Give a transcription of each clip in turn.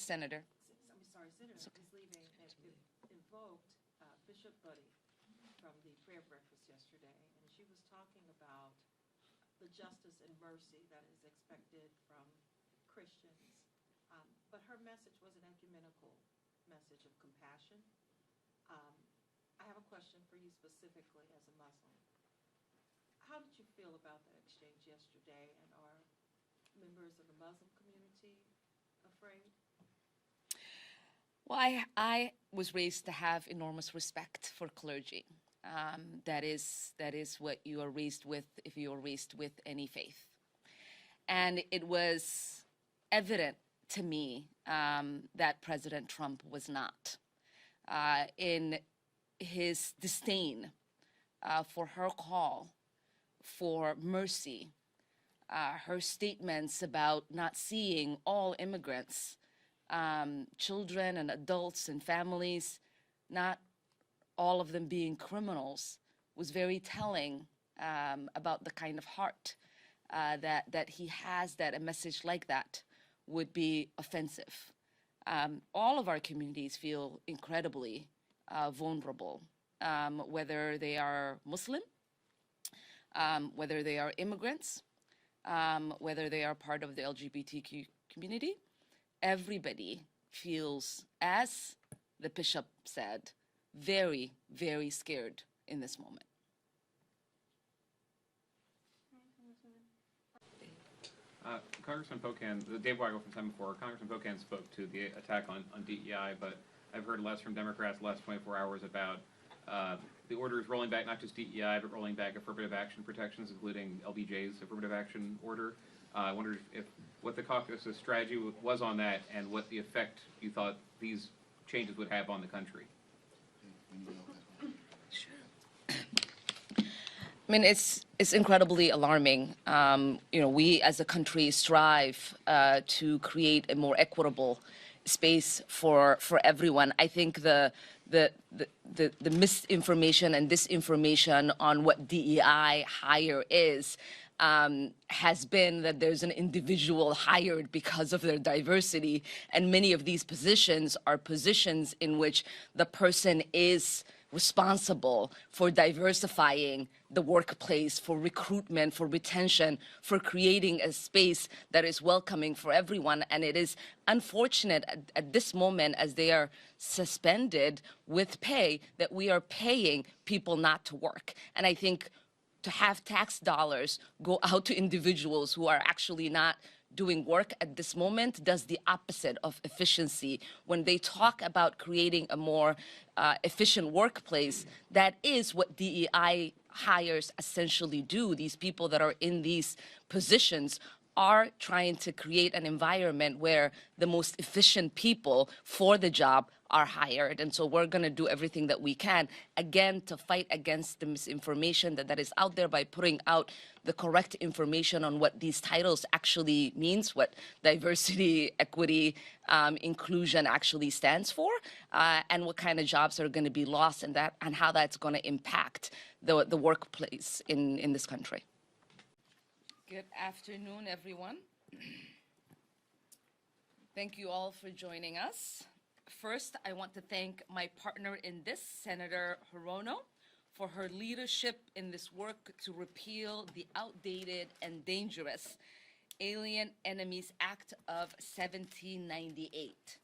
Senator. Senator is leaving, invoked Bishop Buddy from the prayer breakfast yesterday, and she was talking about the justice and mercy that is expected from Christians. But her message was an ecumenical message of compassion. I have a question for you specifically as a Muslim. How did you feel about that exchange yesterday, and are members of the Muslim community afraid? Well, I was raised to have enormous respect for clergy. That is what you are raised with if you are raised with any faith. And it was evident to me that President Trump was not. In his disdain for her call for mercy, her statements about not seeing all immigrants, children and adults and families, not all of them being criminals, was very telling about the kind of heart that he has, that a message like that would be offensive. All of our communities feel incredibly vulnerable, whether they are Muslim, whether they are immigrants, whether they are part of the LGBTQ community. Everybody feels, as the bishop said, very, very scared in this moment. Congressman Pocan, Dave Weigel from 7-4, Congressman Pocan spoke to the attack on DEI, but I've heard less from Democrats the last 24 hours about the orders rolling back not just DEI, but rolling back affirmative action protections, including LBJ's affirmative action order. I wondered if what the caucus's strategy was on that, and what the effect you thought these changes would have on the country. I mean, it's incredibly alarming. We as a country strive to create a more equitable space for everyone. I think the misinformation and disinformation on what DEI hire is has been that there's an individual hired because of their diversity, and many of these positions are positions in which the person is responsible for diversifying the workplace, for recruitment, for retention, for creating a space that is welcoming for everyone. And it is unfortunate at this moment, as they are suspended with pay, that we are paying people not to work. And I think to have tax dollars go out to individuals who are actually not doing work at this moment does the opposite of efficiency. When they talk about creating a more efficient workplace, that is what DEI hires essentially do. These people that are in these positions are trying to create an environment where the most efficient people for the job are hired. And so we're going to do everything that we can, again, to fight against the misinformation that is out there by putting out the correct information on what these titles actually means, what diversity, equity, inclusion actually stands for, and what kind of jobs are going to be lost, and how that's going to impact the workplace in this country. Good afternoon, everyone. Thank you all for joining us. First, I want to thank my partner in this, Senator Hirono, for her leadership in this work to repeal the outdated and dangerous Alien Enemies Act of 1798.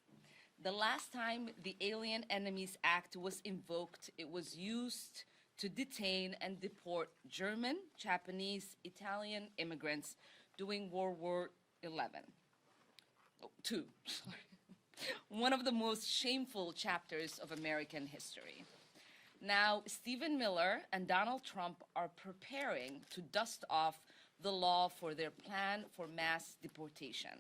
The last time the Alien Enemies Act was invoked, it was used to detain and deport German, Japanese, Italian immigrants during World War II. Sorry. One of the most shameful chapters of American history. Now, Stephen Miller and Donald Trump are preparing to dust off the law for their plan for mass deportation.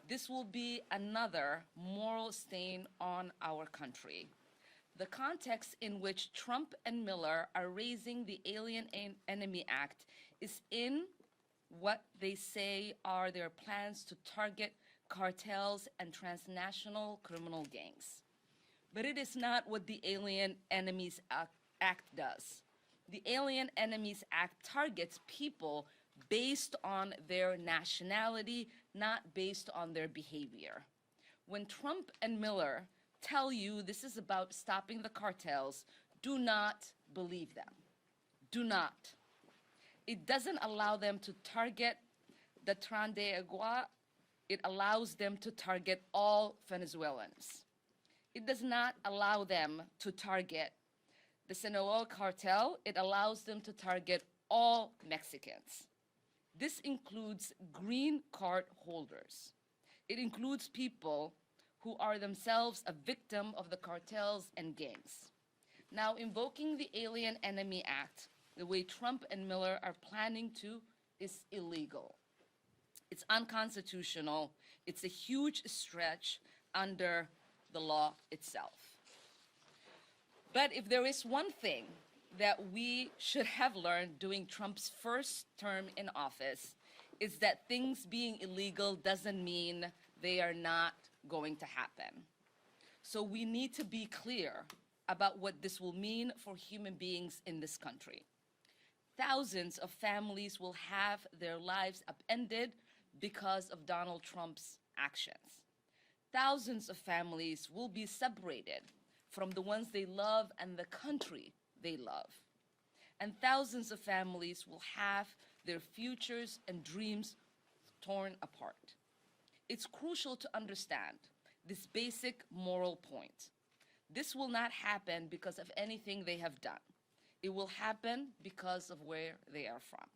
This will be another moral stain on our country. The context in which Trump and Miller are raising the Alien Enemy Act is in what they say are their plans to target cartels and transnational criminal gangs. But it is not what the Alien Enemies Act does. The Alien Enemies Act targets people based on their nationality, not based on their behavior. When Trump and Miller tell you this is about stopping the cartels, do not believe them. Do not. It doesn't allow them to target the Tren de Agua. It allows them to target all Venezuelans. It does not allow them to target the Sinaloa cartel. It allows them to target all Mexicans. This includes green card holders. It includes people who are themselves a victim of the cartels and gangs. Now, invoking the Alien Enemy Act, the way Trump and Miller are planning to, is illegal. It's unconstitutional. It's a huge stretch under the law itself. But if there is one thing that we should have learned during Trump's first term in office, is that things being illegal doesn't mean they are not going to happen. So we need to be clear about what this will mean for human beings in this country. Thousands of families will have their lives upended because of Donald Trump's actions. Thousands of families will be separated from the ones they love and the country they love. And thousands of families will have their futures and dreams torn apart. It's crucial to understand this basic moral point. This will not happen because of anything they have done. It will happen because of where they are from.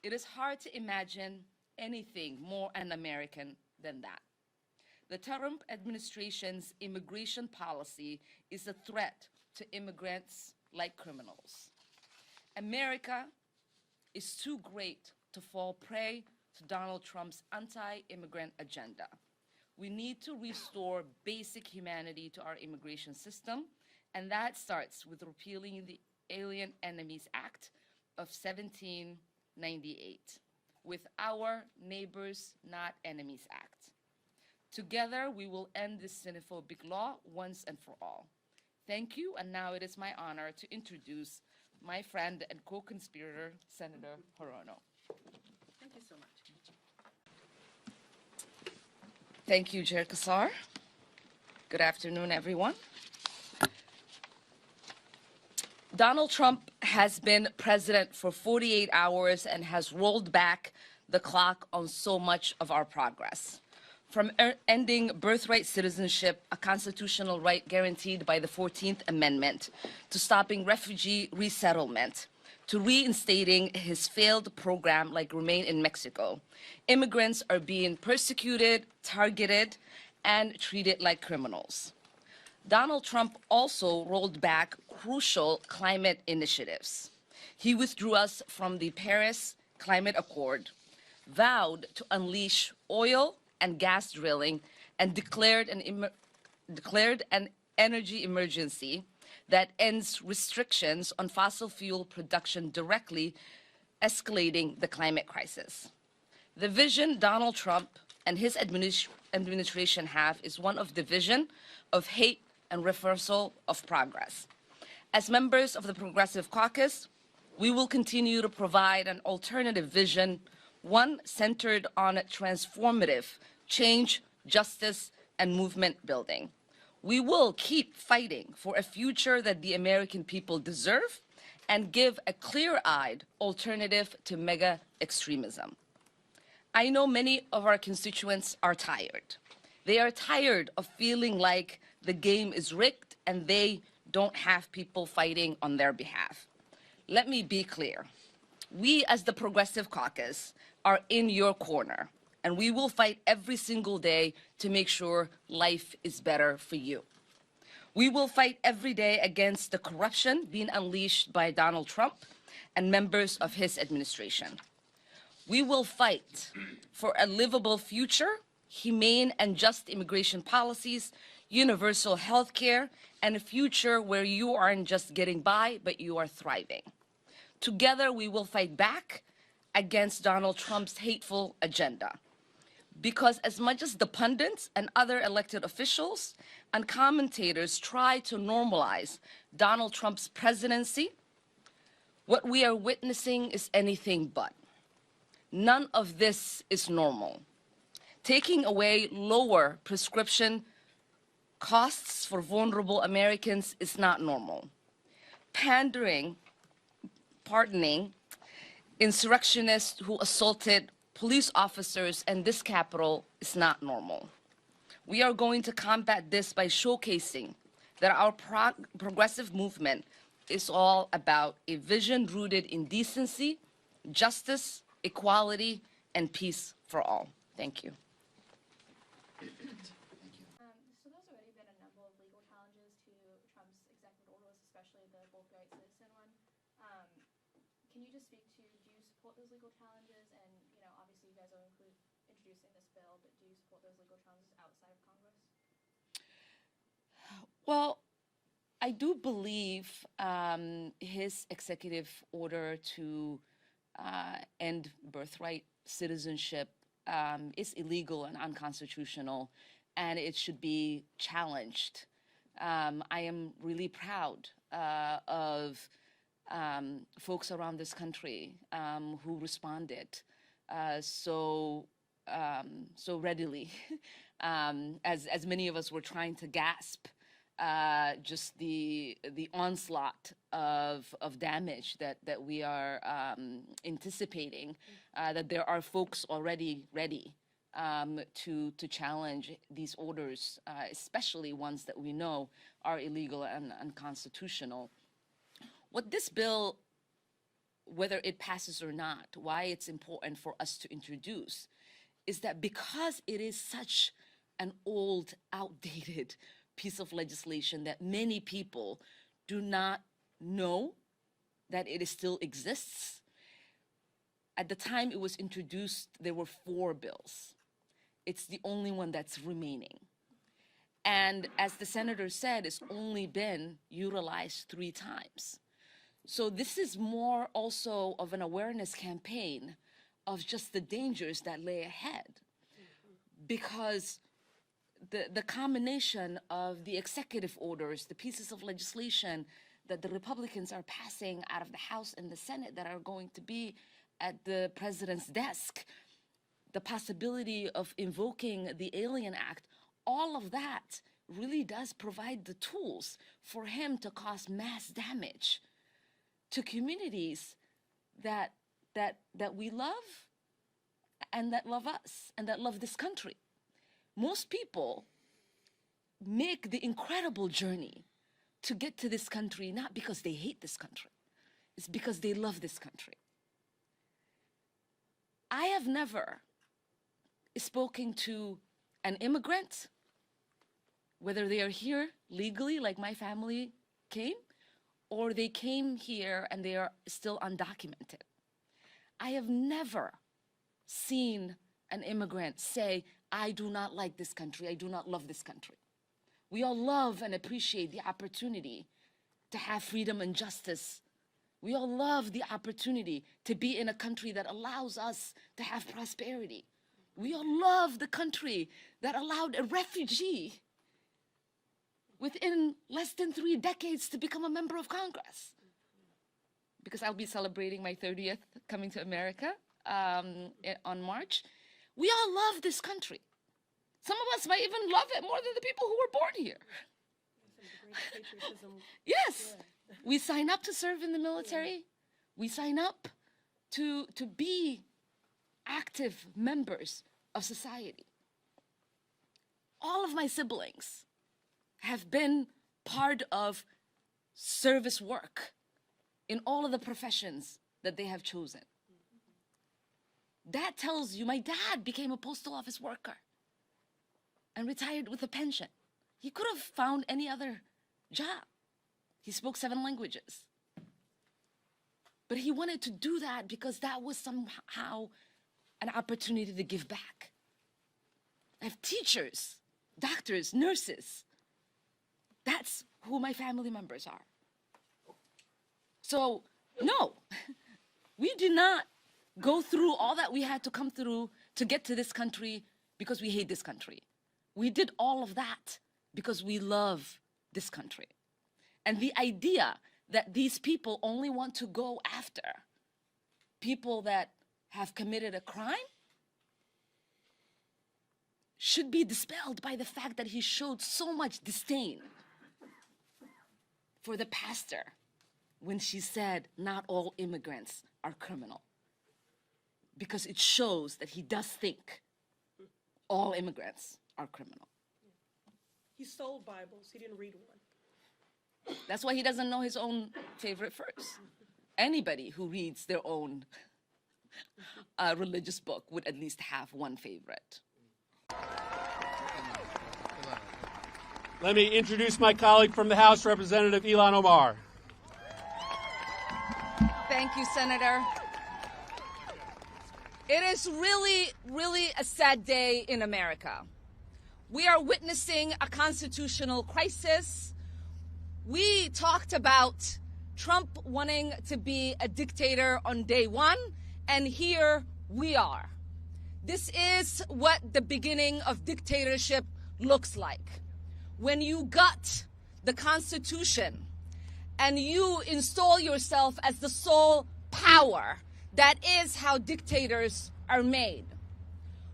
It is hard to imagine anything more un-American than that. The Trump administration's immigration policy is a threat to immigrants like criminals. America is too great to fall prey to Donald Trump's anti-immigrant agenda. We need to restore basic humanity to our immigration system, and that starts with repealing the Alien Enemies Act of 1798, with Our Neighbors Not Enemies Act. Together, we will end this xenophobic law once and for all. Thank you, and now it is my honor to introduce my friend and co-conspirator, Senator Hirono. Thank you so much. Thank you, Chair Kassar. Good afternoon, everyone. Donald Trump has been president for 48 hours and has rolled back the clock on so much of our progress. From ending birthright citizenship, a constitutional right guaranteed by the 14th Amendment, to stopping refugee resettlement, to reinstating his failed program like Remain in Mexico, immigrants are being persecuted, targeted, and treated like criminals. Donald Trump also rolled back crucial climate initiatives. He withdrew us from the Paris Climate Accord, vowed to unleash oil and gas drilling, and declared an energy emergency that ends restrictions on fossil fuel production, directly escalating the climate crisis. The vision Donald Trump and his administration have is one of division, of hate, and reversal of progress. As members of the Progressive Caucus, we will continue to provide an alternative vision, one centered on transformative change, justice, and movement building. We will keep fighting for a future that the American people deserve and give a clear-eyed alternative to mega extremism. I know many of our constituents are tired. They are tired of feeling like the game is rigged and they don't have people fighting on their behalf. Let me be clear. We, as the Progressive Caucus, are in your corner, and we will fight every single day to make sure life is better for you. We will fight every day against the corruption being unleashed by Donald Trump and members of his administration. We will fight for a livable future, humane and just immigration policies, universal health care, and a future where you aren't just getting by, but you are thriving. Together, we will fight back against Donald Trump's hateful agenda. Because as much as the pundits and other elected officials and commentators try to normalize Donald Trump's presidency, what we are witnessing is anything but. None of this is normal. Taking away lower prescription costs for vulnerable Americans is not normal. Pardoning insurrectionists who assaulted police officers in this capital is not normal. We are going to combat this by showcasing that our progressive movement is all about a vision rooted in decency, justice, equality, and peace for all. Thank you. So there's already been a number of legal challenges to Trump's executive orders, especially the bulk right citizen one. Can you just speak to, do you support those legal challenges? And, you know, obviously you guys are introducing this bill, but do you support those legal challenges outside of Congress? Well, I do believe his executive order to end birthright citizenship is illegal and unconstitutional, and it should be challenged. I am really proud of folks around this country who responded so readily, as many of us were trying to gasp just the onslaught of damage that we are anticipating, that there are folks already ready to challenge these orders, especially ones that we know are illegal and unconstitutional. What this bill, whether it passes or not, why it's important for us to introduce, is that because it is such an old, outdated piece of legislation that many people do not know that it still exists. At the time it was introduced, there were 4 bills. It's the only one that's remaining. And as the senator said, it's only been utilized 3 times. So this is more also of an awareness campaign of just the dangers that lay ahead. Because the combination of the executive orders, the pieces of legislation that the Republicans are passing out of the House and the Senate that are going to be at the president's desk, the possibility of invoking the Alien Act, all of that really does provide the tools for him to cause mass damage to communities that we love and that love us and that love this country. Most people make the incredible journey to get to this country not because they hate this country, it's because they love this country. I have never spoken to an immigrant, whether they are here legally, like my family came, or they came here and they are still undocumented. I have never seen an immigrant say, I do not like this country, I do not love this country. We all love and appreciate the opportunity to have freedom and justice. We all love the opportunity to be in a country that allows us to have prosperity. We all love the country that allowed a refugee within less than 3 decades to become a member of Congress. Because I'll be celebrating my 30th coming to America on March. We all love this country. Some of us might even love it more than the people who were born here. Yes, we sign up to serve in the military. We sign up to be active members of society. All of my siblings have been part of service work in all of the professions that they have chosen. That tells you my dad became a postal office worker and retired with a pension. He could have found any other job. He spoke 7 languages. But he wanted to do that because that was somehow an opportunity to give back. I have teachers, doctors, nurses. That's who my family members are. So, no, we did not go through all that we had to come through to get to this country because we hate this country. We did all of that because we love this country. And the idea that these people only want to go after people that have committed a crime, should be dispelled by the fact that he showed so much disdain for the pastor when she said not all immigrants are criminal. Because it shows that he does think all immigrants are criminal. He sold Bibles, he didn't read one. That's why he doesn't know his own favorite verse. Anybody who reads their own religious book would at least have one favorite. Let me introduce my colleague from the House, Representative Ilhan Omar. Thank you, Senator. It is really, really a sad day in America. We are witnessing a constitutional crisis. We talked about Trump wanting to be a dictator on day one, and here we are. This is what the beginning of dictatorship looks like. When you gut the Constitution and you install yourself as the sole power, that is how dictators are made.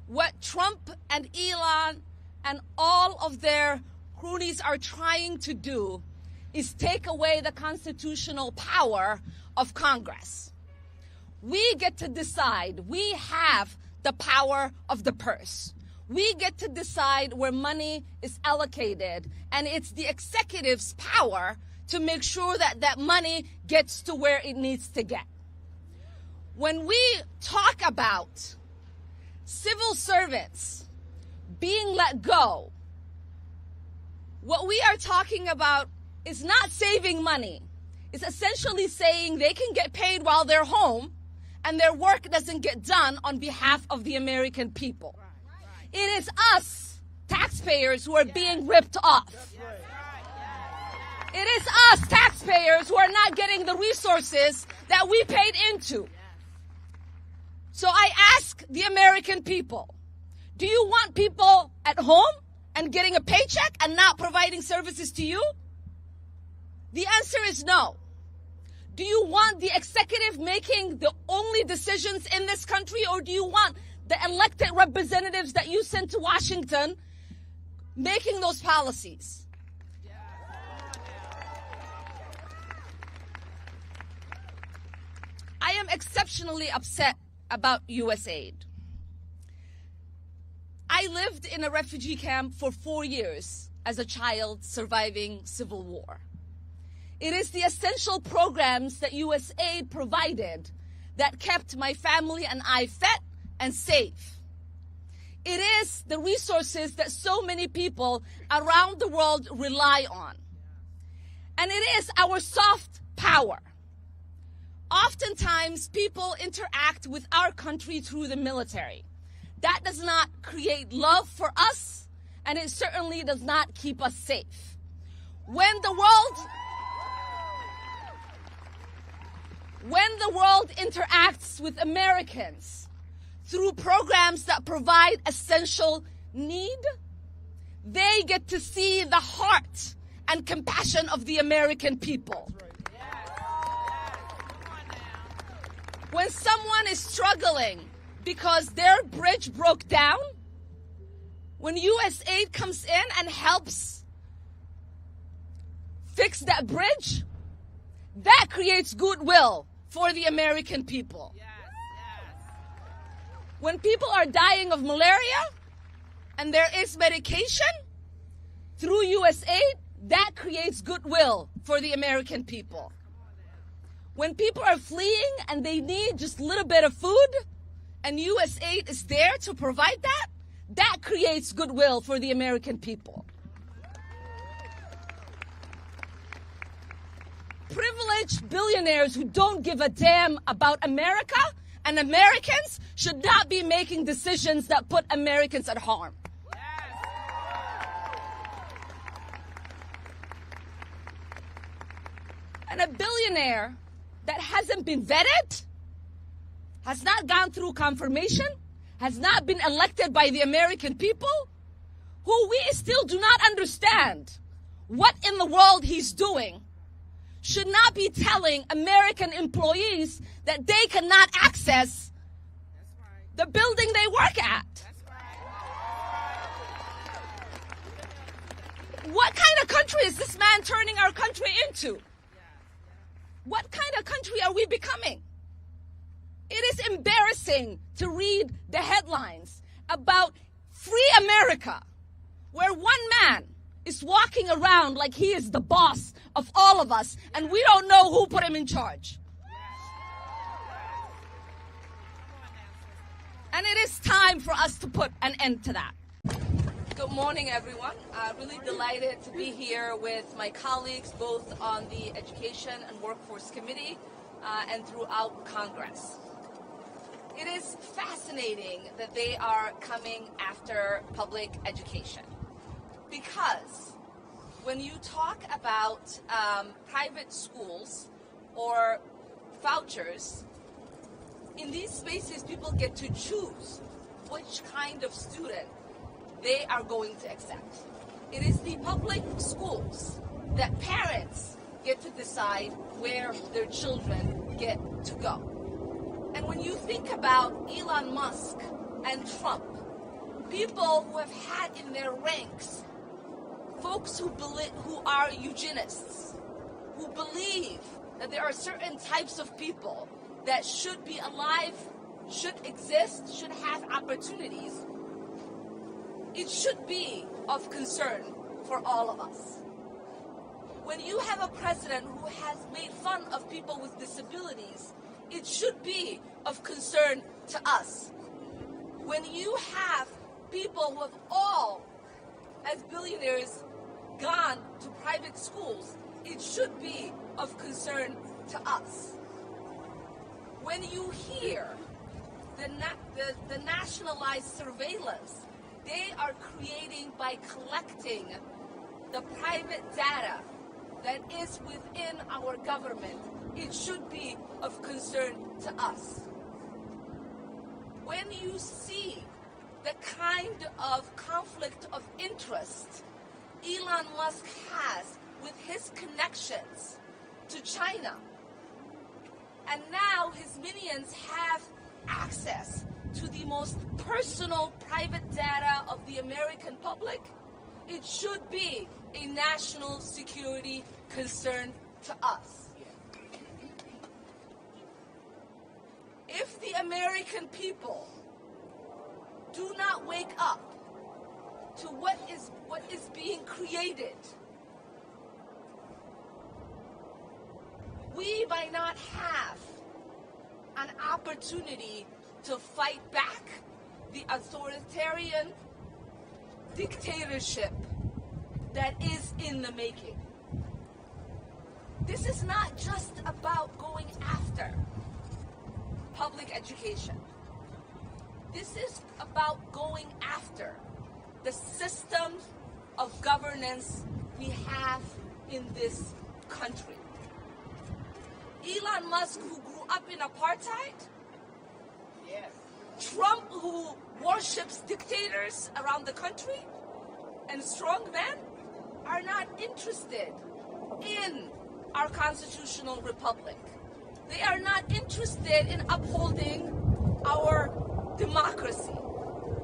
What Trump and Elon and all of their cronies are trying to do is take away the constitutional power of Congress. We get to decide. We have the power of the purse. We get to decide where money is allocated, and it's the executive's power to make sure that that money gets to where it needs to get. When we talk about civil servants being let go, what we are talking about is not saving money. It's essentially saying they can get paid while they're home and their work doesn't get done on behalf of the American people. It is us, taxpayers, who are being ripped off. It is us, taxpayers, who are not getting the resources that we paid into. So I ask the American people, do you want people at home and getting a paycheck and not providing services to you? The answer is no. Do you want the executive making the only decisions in this country, or do you want the elected representatives that you sent to Washington making those policies? I am exceptionally upset about U.S. aid. I lived in a refugee camp for 4 years as a child surviving civil war. It is the essential programs that U.S. aid provided that kept my family and I fed and safe. It is the resources that so many people around the world rely on. And it is our soft power. Oftentimes, people interact with our country through the military. That does not create love for us, and it certainly does not keep us safe. When the world interacts with Americans through programs that provide essential need, they get to see the heart and compassion of the American people. When someone is struggling because their bridge broke down, when U.S. aid comes in and helps fix that bridge, that creates goodwill for the American people. When people are dying of malaria and there is medication through U.S. aid, that creates goodwill for the American people. When people are fleeing and they need just a little bit of food and U.S. aid is there to provide that, that creates goodwill for the American people. Privileged billionaires who don't give a damn about America and Americans should not be making decisions that put Americans at harm. And a billionaire that hasn't been vetted, has not gone through confirmation, has not been elected by the American people, who we still do not understand what in the world he's doing, should not be telling American employees that they cannot access the building they work at. What kind of country is this man turning our country into? What kind of country are we becoming? It is embarrassing to read the headlines about free America, where one man is walking around like he is the boss of all of us, and we don't know who put him in charge. And it is time for us to put an end to that. Good morning, everyone. Really delighted to be here with my colleagues, both on the Education and Workforce Committee and throughout Congress. It is fascinating that they are coming after public education, because when you talk about private schools or vouchers, in these spaces people get to choose which kind of student they are going to accept. It is the public schools that parents get to decide where their children get to go. And when you think about Elon Musk and Trump, people who have had in their ranks folks who are eugenists, who believe that there are certain types of people that should be alive, should exist, should have opportunities, it should be of concern for all of us. When you have a president who has made fun of people with disabilities, it should be of concern to us. When you have people who have all, as billionaires, gone to private schools, it should be of concern to us. When you hear the nationalized surveillance they are creating by collecting the private data that is within our government, it should be of concern to us. When you see the kind of conflict of interest Elon Musk has with his connections to China, and now his minions have access to the most personal private data of the American public, it should be a national security concern to us. If the American people do not wake up to what is being created, we might not have an opportunity to fight back the authoritarian dictatorship that is in the making. This is not just about going after public education. This is about going after the system of governance we have in this country. Elon Musk, who grew up in apartheid, Trump, who worships dictators around the country, and strongmen are not interested in our constitutional republic. They are not interested in upholding our democracy.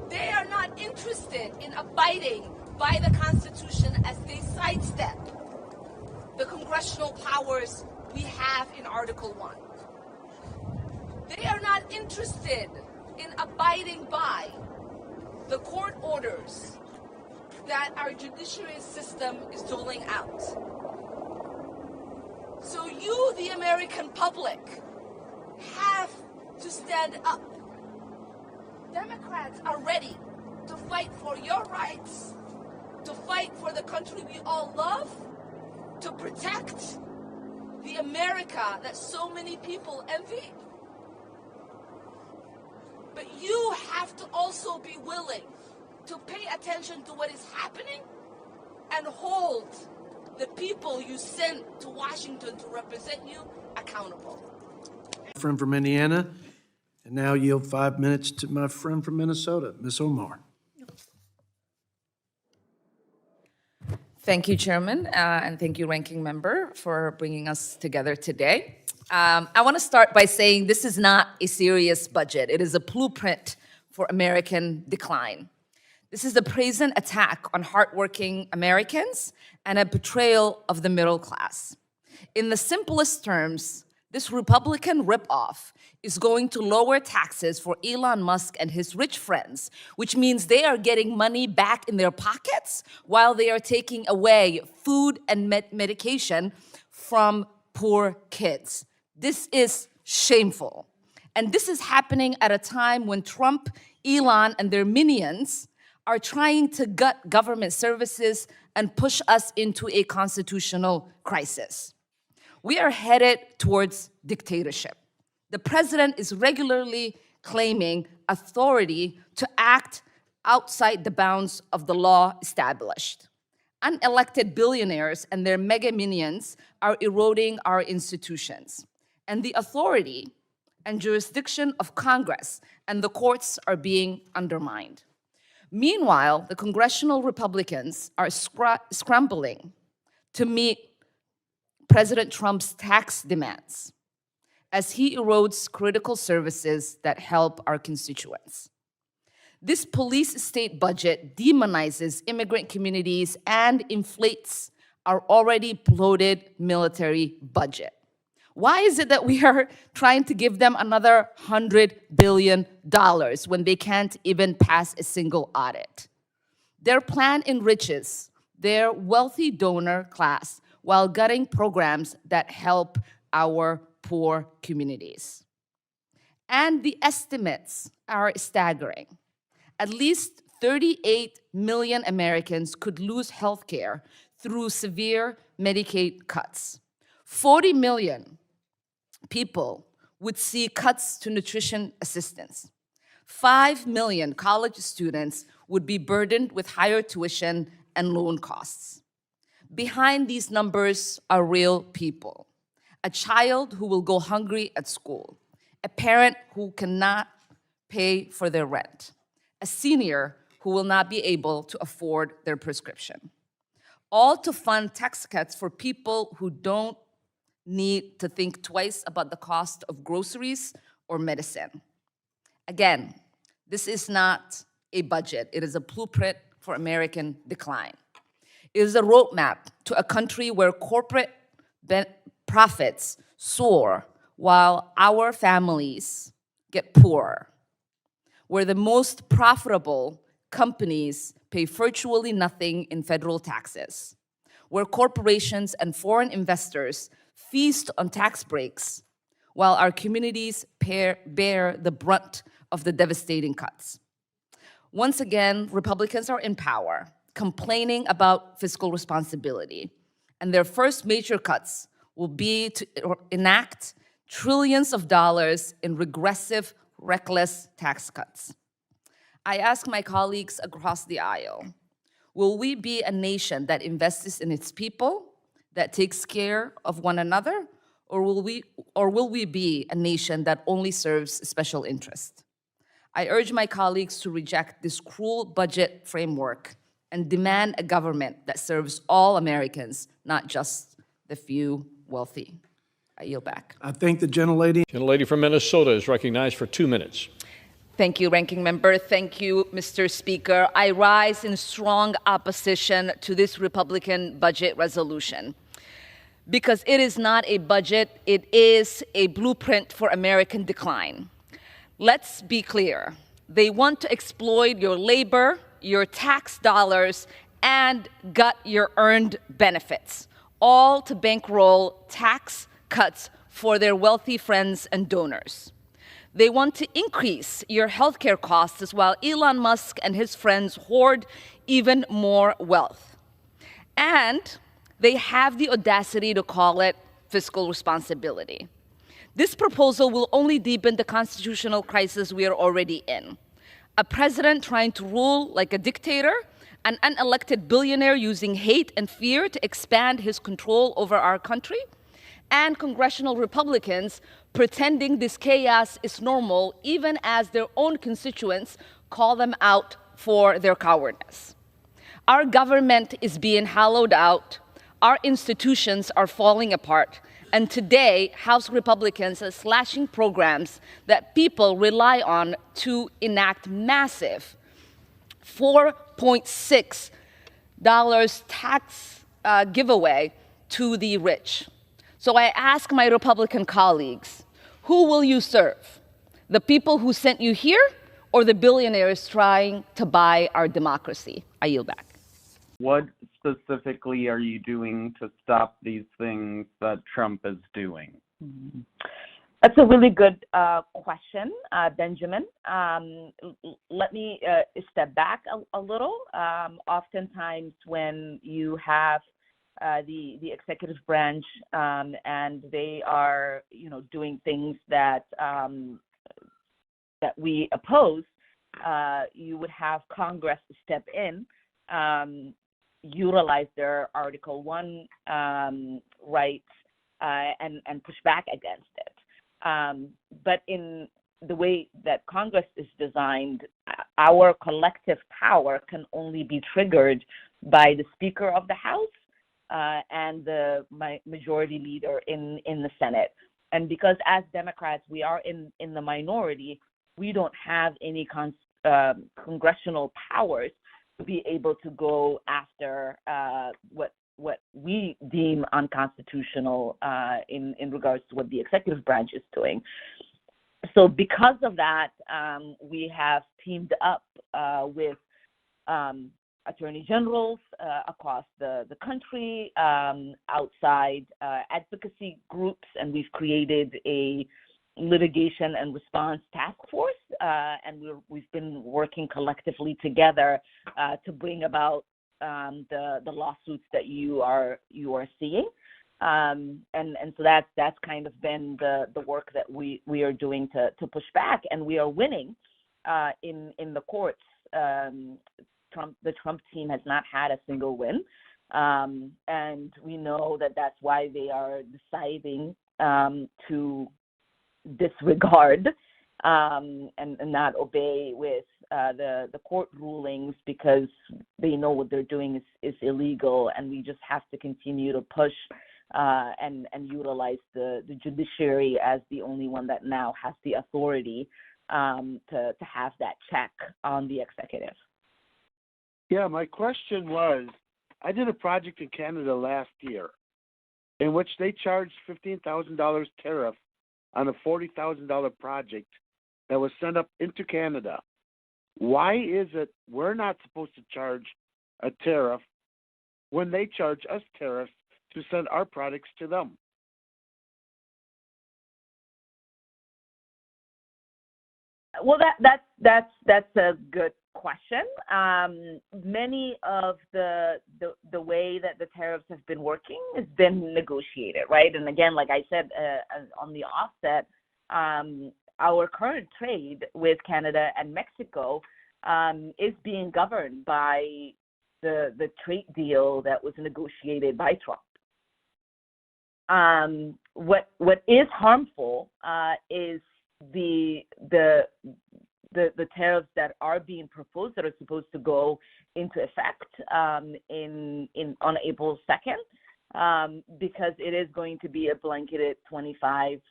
They are not interested in abiding by the Constitution as they sidestep the congressional powers we have in Article 1. They are not interested in abiding by the court orders that our judiciary system is doling out. So you, the American public, have to stand up. Democrats are ready to fight for your rights, to fight for the country we all love, to protect the America that so many people envy. But you have to also be willing to pay attention to what is happening and hold the people you sent to Washington to represent you accountable. Friend from Indiana, and now yield 5 minutes to my friend from Minnesota, Ms. Omar. Thank you, Chairman, and thank you, Ranking Member, for bringing us together today. I want to start by saying this is not a serious budget. It is a blueprint for American decline. This is a brazen attack on hardworking Americans and a betrayal of the middle class. In the simplest terms, this Republican ripoff is going to lower taxes for Elon Musk and his rich friends, which means they are getting money back in their pockets while they are taking away food and medication from poor kids. This is shameful. And this is happening at a time when Trump, Elon, and their minions are trying to gut government services and push us into a constitutional crisis. We are headed towards dictatorship. The president is regularly claiming authority to act outside the bounds of the law established. Unelected billionaires and their mega minions are eroding our institutions, and the authority and jurisdiction of Congress and the courts are being undermined. Meanwhile, the congressional Republicans are scrambling to meet President Trump's tax demands as he erodes critical services that help our constituents. This police state budget demonizes immigrant communities and inflates our already bloated military budget. Why is it that we are trying to give them another $100 billion when they can't even pass a single audit? Their plan enriches their wealthy donor class while gutting programs that help our poor communities. And the estimates are staggering. At least 38 million Americans could lose health care through severe Medicaid cuts. 40 million people would see cuts to nutrition assistance. 5 million college students would be burdened with higher tuition and loan costs. Behind these numbers are real people. A child who will go hungry at school, a parent who cannot pay for their rent, a senior who will not be able to afford their prescription. All to fund tax cuts for people who don't need to think twice about the cost of groceries or medicine. Again, this is not a budget. It is a blueprint for American decline. It is a roadmap to a country where corporate profits soar while our families get poorer, where the most profitable companies pay virtually nothing in federal taxes, where corporations and foreign investors feast on tax breaks while our communities bear the brunt of the devastating cuts. Once again, Republicans are in power, complaining about fiscal responsibility, and their first major cuts will be to enact trillions of dollars in regressive, reckless tax cuts. I ask my colleagues across the aisle, will we be a nation that invests in its people, that takes care of one another, or will we be a nation that only serves special interest? I urge my colleagues to reject this cruel budget framework and demand a government that serves all Americans, not just the few wealthy. I yield back. I thank the gentlelady. Gentlelady from Minnesota is recognized for 2 minutes. Thank you, Ranking Member. Thank you, Mr. Speaker. I rise in strong opposition to this Republican budget resolution because it is not a budget, it is a blueprint for American decline. Let's be clear. They want to exploit your labor, your tax dollars, and gut your earned benefits, all to bankroll tax cuts for their wealthy friends and donors. They want to increase your healthcare costs while Elon Musk and his friends hoard even more wealth. And they have the audacity to call it fiscal responsibility. This proposal will only deepen the constitutional crisis we are already in. A president trying to rule like a dictator, an unelected billionaire using hate and fear to expand his control over our country, and congressional Republicans pretending this chaos is normal even as their own constituents call them out for their cowardice. Our government is being hollowed out, our institutions are falling apart, and today, House Republicans are slashing programs that people rely on to enact massive $4.6 tax giveaway to the rich. So I ask my Republican colleagues, who will you serve? The people who sent you here or the billionaires trying to buy our democracy? I yield back. What specifically are you doing to stop these things that Trump is doing? That's a really good question, Benjamin. Let me step back a little. Oftentimes when you have the executive branch and they are, doing things that that we oppose, you would have Congress step in, utilize their Article 1 rights, and push back against it. But in the way that Congress is designed, our collective power can only be triggered by the Speaker of the House and the majority leader in the Senate. And because as Democrats, we are in the minority, we don't have any congressional powers to be able to go after what we deem unconstitutional in regards to what the executive branch is doing. So because of that, we have teamed up with attorney generals across the country, outside advocacy groups, and we've created a litigation and response task force, and we've been working collectively together to bring about the lawsuits that you are seeing, and so that's kind of been the work that we are doing to push back, and we are winning in the courts. The Trump team has not had a single win, and we know that that's why they are deciding to disregard and not obey with the court rulings, because they know what they're doing is illegal, and we just have to continue to push and utilize the judiciary as the only one that now has the authority to have that check on the executive. Yeah, my question was, I did a project in Canada last year in which they charged $15,000 tariff on a $40,000 project that was sent up into Canada. Why is it we're not supposed to charge a tariff when they charge us tariffs to send our products to them? Well, that's a good question. Many of the way that the tariffs have been working has been negotiated, right? And again, like I said on the offset, our current trade with Canada and Mexico is being governed by the trade deal that was negotiated by Trump. What is harmful is the tariffs that are being proposed that are supposed to go into effect on April 2nd, because it is going to be a blanketed 25%,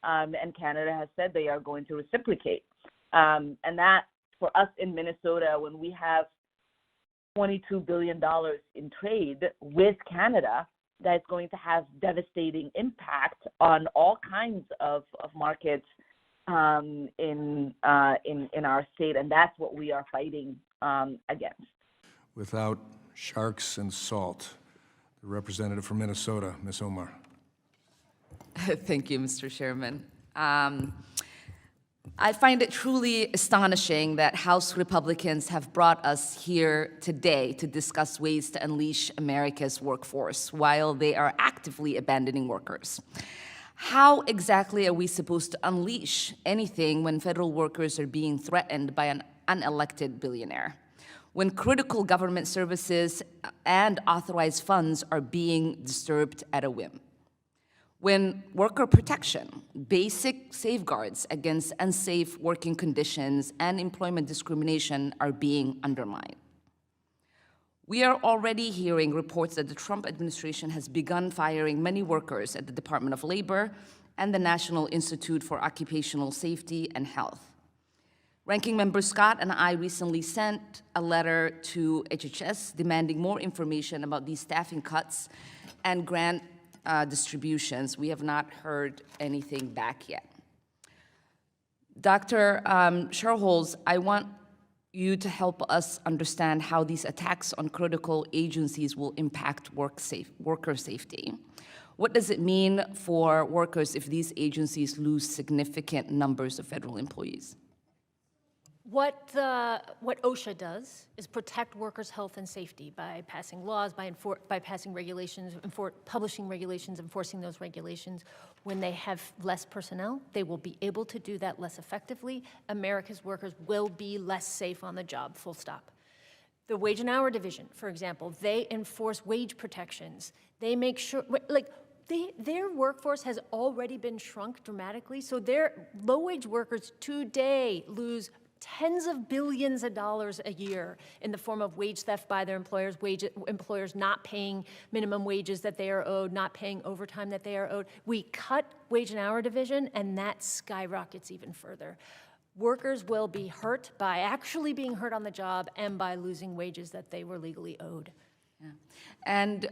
and Canada has said they are going to reciprocate. And that, for us in Minnesota, when we have $22 billion in trade with Canada, that's going to have devastating impact on all kinds of markets in our state, and that's what we are fighting against. Without sharks and salt, the representative from Minnesota, Ms. Omar. Thank you, Mr. Chairman. I find it truly astonishing that House Republicans have brought us here today to discuss ways to unleash America's workforce while they are actively abandoning workers. How exactly are we supposed to unleash anything when federal workers are being threatened by an unelected billionaire? When critical government services and authorized funds are being disturbed at a whim? When worker protection, basic safeguards against unsafe working conditions and employment discrimination are being undermined? We are already hearing reports that the Trump administration has begun firing many workers at the Department of Labor and the National Institute for Occupational Safety and Health. Ranking Member Scott and I recently sent a letter to HHS demanding more information about these staffing cuts and grant distributions. We have not heard anything back yet. Dr. Sherholz, I want you to help us understand how these attacks on critical agencies will impact worker safety. What does it mean for workers if these agencies lose significant numbers of federal employees? What OSHA does is protect workers' health and safety by passing laws, by passing regulations, publishing regulations, enforcing those regulations. When they have less personnel, they will be able to do that less effectively. America's workers will be less safe on the job, full stop. The Wage and Hour Division, for example, they enforce wage protections. They make sure, their workforce has already been shrunk dramatically, so their low-wage workers today lose tens of billions of dollars a year in the form of wage theft by their employers, employers not paying minimum wages that they are owed, not paying overtime that they are owed. We cut Wage and Hour Division, and that skyrockets even further. Workers will be hurt by actually being hurt on the job and by losing wages that they were legally owed. Yeah. And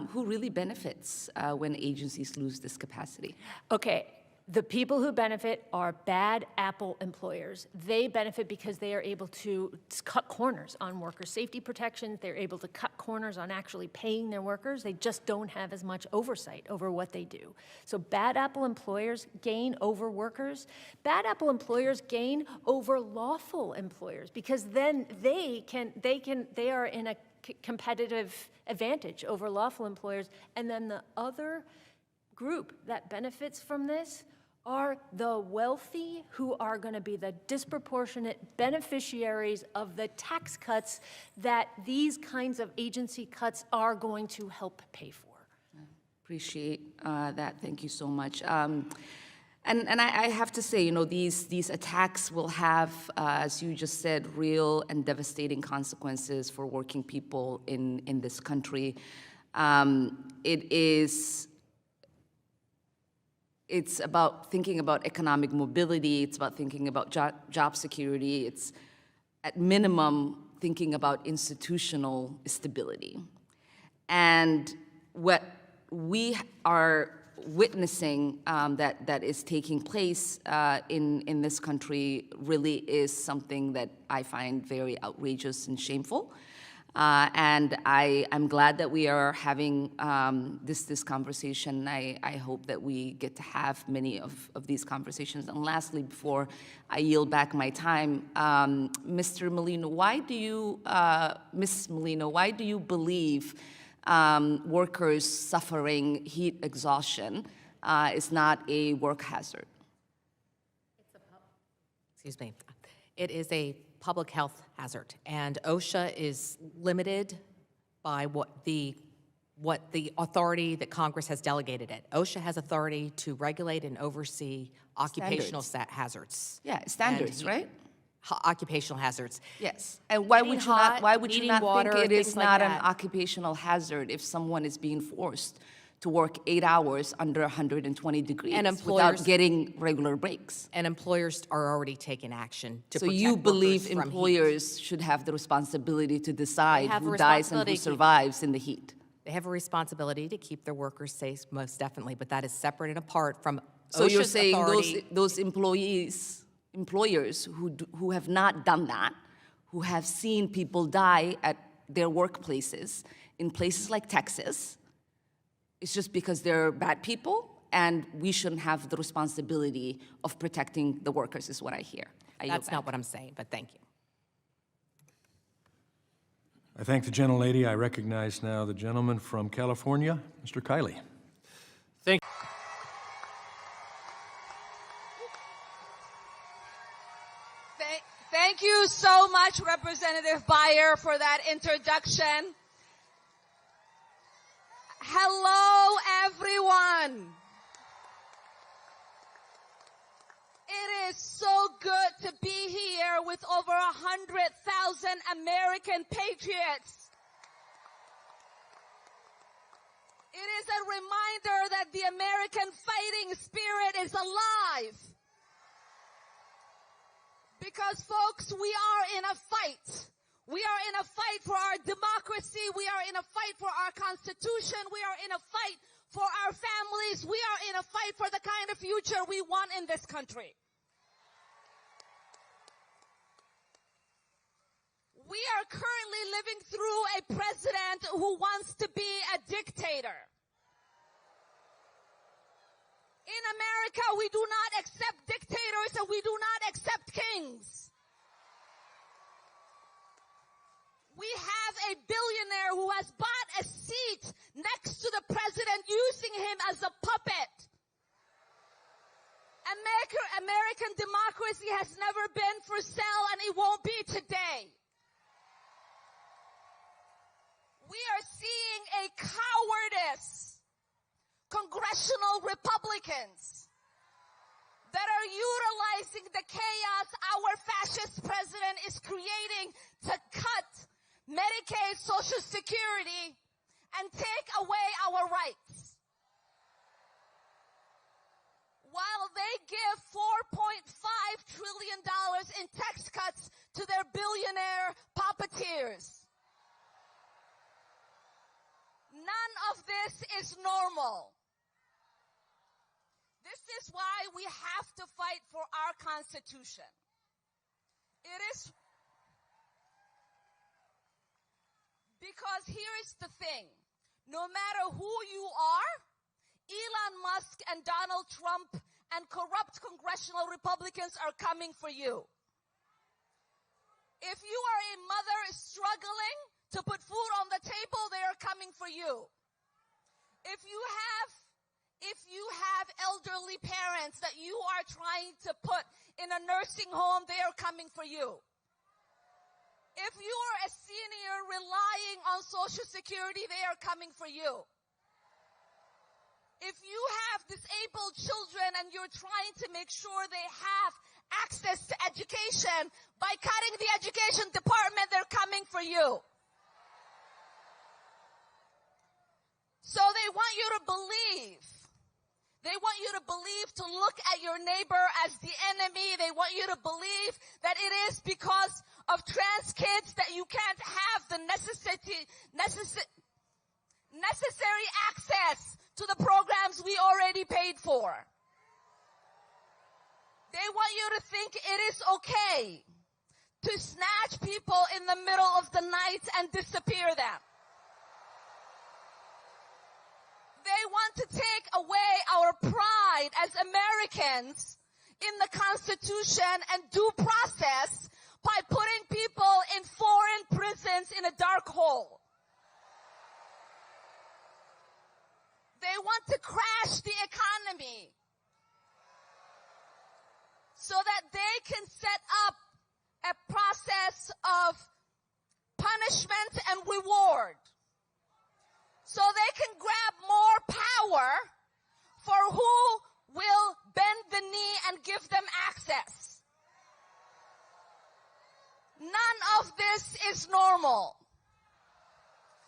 who really benefits when agencies lose this capacity? Okay. The people who benefit are bad apple employers. They benefit because they are able to cut corners on worker safety protections. They're able to cut corners on actually paying their workers. They just don't have as much oversight over what they do. So bad apple employers gain over workers. Bad apple employers gain over lawful employers because then they are in a competitive advantage over lawful employers. And then the other group that benefits from this are the wealthy who are going to be the disproportionate beneficiaries of the tax cuts that these kinds of agency cuts are going to help pay for. Appreciate that. Thank you so much. And I have to say, these attacks will have, as you just said, real and devastating consequences for working people in this country. It's about thinking about economic mobility. It's about thinking about job security. It's, at minimum, thinking about institutional stability. And what we are witnessing that is taking place in this country really is something that I find very outrageous and shameful. And I'm glad that we are having this conversation. I hope that we get to have many of these conversations. And lastly, before I yield back my time, Mr. Molino, Ms. Molino, why do you believe workers suffering heat exhaustion is not a work hazard? It is a public health hazard, and OSHA is limited by what the authority that Congress has delegated it. OSHA has authority to regulate and oversee occupational hazards. Yeah, standards, right? Occupational hazards. Yes. And why would you not water, think it is like not that. an occupational hazard if someone is being forced to work 8 hours under 120 degrees And without getting regular breaks? And employers are already taking action to So protect you believe workers from employers should have the responsibility to decide have who a dies and who responsibility to- survives in the heat? They have a responsibility to keep their workers safe, most definitely, but that is separate and apart from So you're OSHA's saying authority. those employers who have not done that, who have seen people die at their workplaces in places like Texas, it's just because they're bad people, and we shouldn't have the responsibility of protecting the workers, is what I hear. That's not what I'm saying, but thank you. I thank the gentlelady. I recognize now the gentleman from California, Mr. Kiley. Thank you so much, Representative Beyer, for that introduction. Hello, everyone. It is so good to be here with over 100,000 American patriots. It is a reminder that the American fighting spirit is alive. Because, folks, we are in a fight. We are in a fight for our democracy. We are in a fight for our Constitution. We are in a fight for our families. We are in a fight for the kind of future we want in this country. We are currently living through a president who wants to be a dictator. In America, we do not accept dictators and we do not accept kings. We have a billionaire who has bought a seat next to the president, using him as a puppet. American democracy has never been for sale, and it won't be today. We are seeing a cowardice congressional Republicans that are utilizing the chaos our fascist president is creating to cut Medicaid, Social Security, and take away our rights. While they give $4.5 trillion in tax cuts to their billionaire puppeteers. None of this is normal. This is why we have to fight for our Constitution. It is because here is the thing. No matter who you are, Elon Musk and Donald Trump and corrupt congressional Republicans are coming for you. If you are a mother struggling to put food on the table, they are coming for you. If you have elderly parents that you are trying to put in a nursing home, they are coming for you. If you are a senior relying on Social Security, they are coming for you. If you have disabled children and you're trying to make sure they have access to education by cutting the education department, they're coming for you. So they want you to believe. They want you to believe, to look at your neighbor as the enemy. They want you to believe that it is because of trans kids that you can't have the necessary access to the programs we already paid for. They want you to think it is okay to snatch people in the middle of the night and disappear them. They want to take away our pride as Americans in the Constitution and due process by putting people in foreign prisons in a dark hole. They want to crash the economy so that they can set up a process of punishment and reward, so they can grab more power for who will bend the knee and give them access. None of this is normal.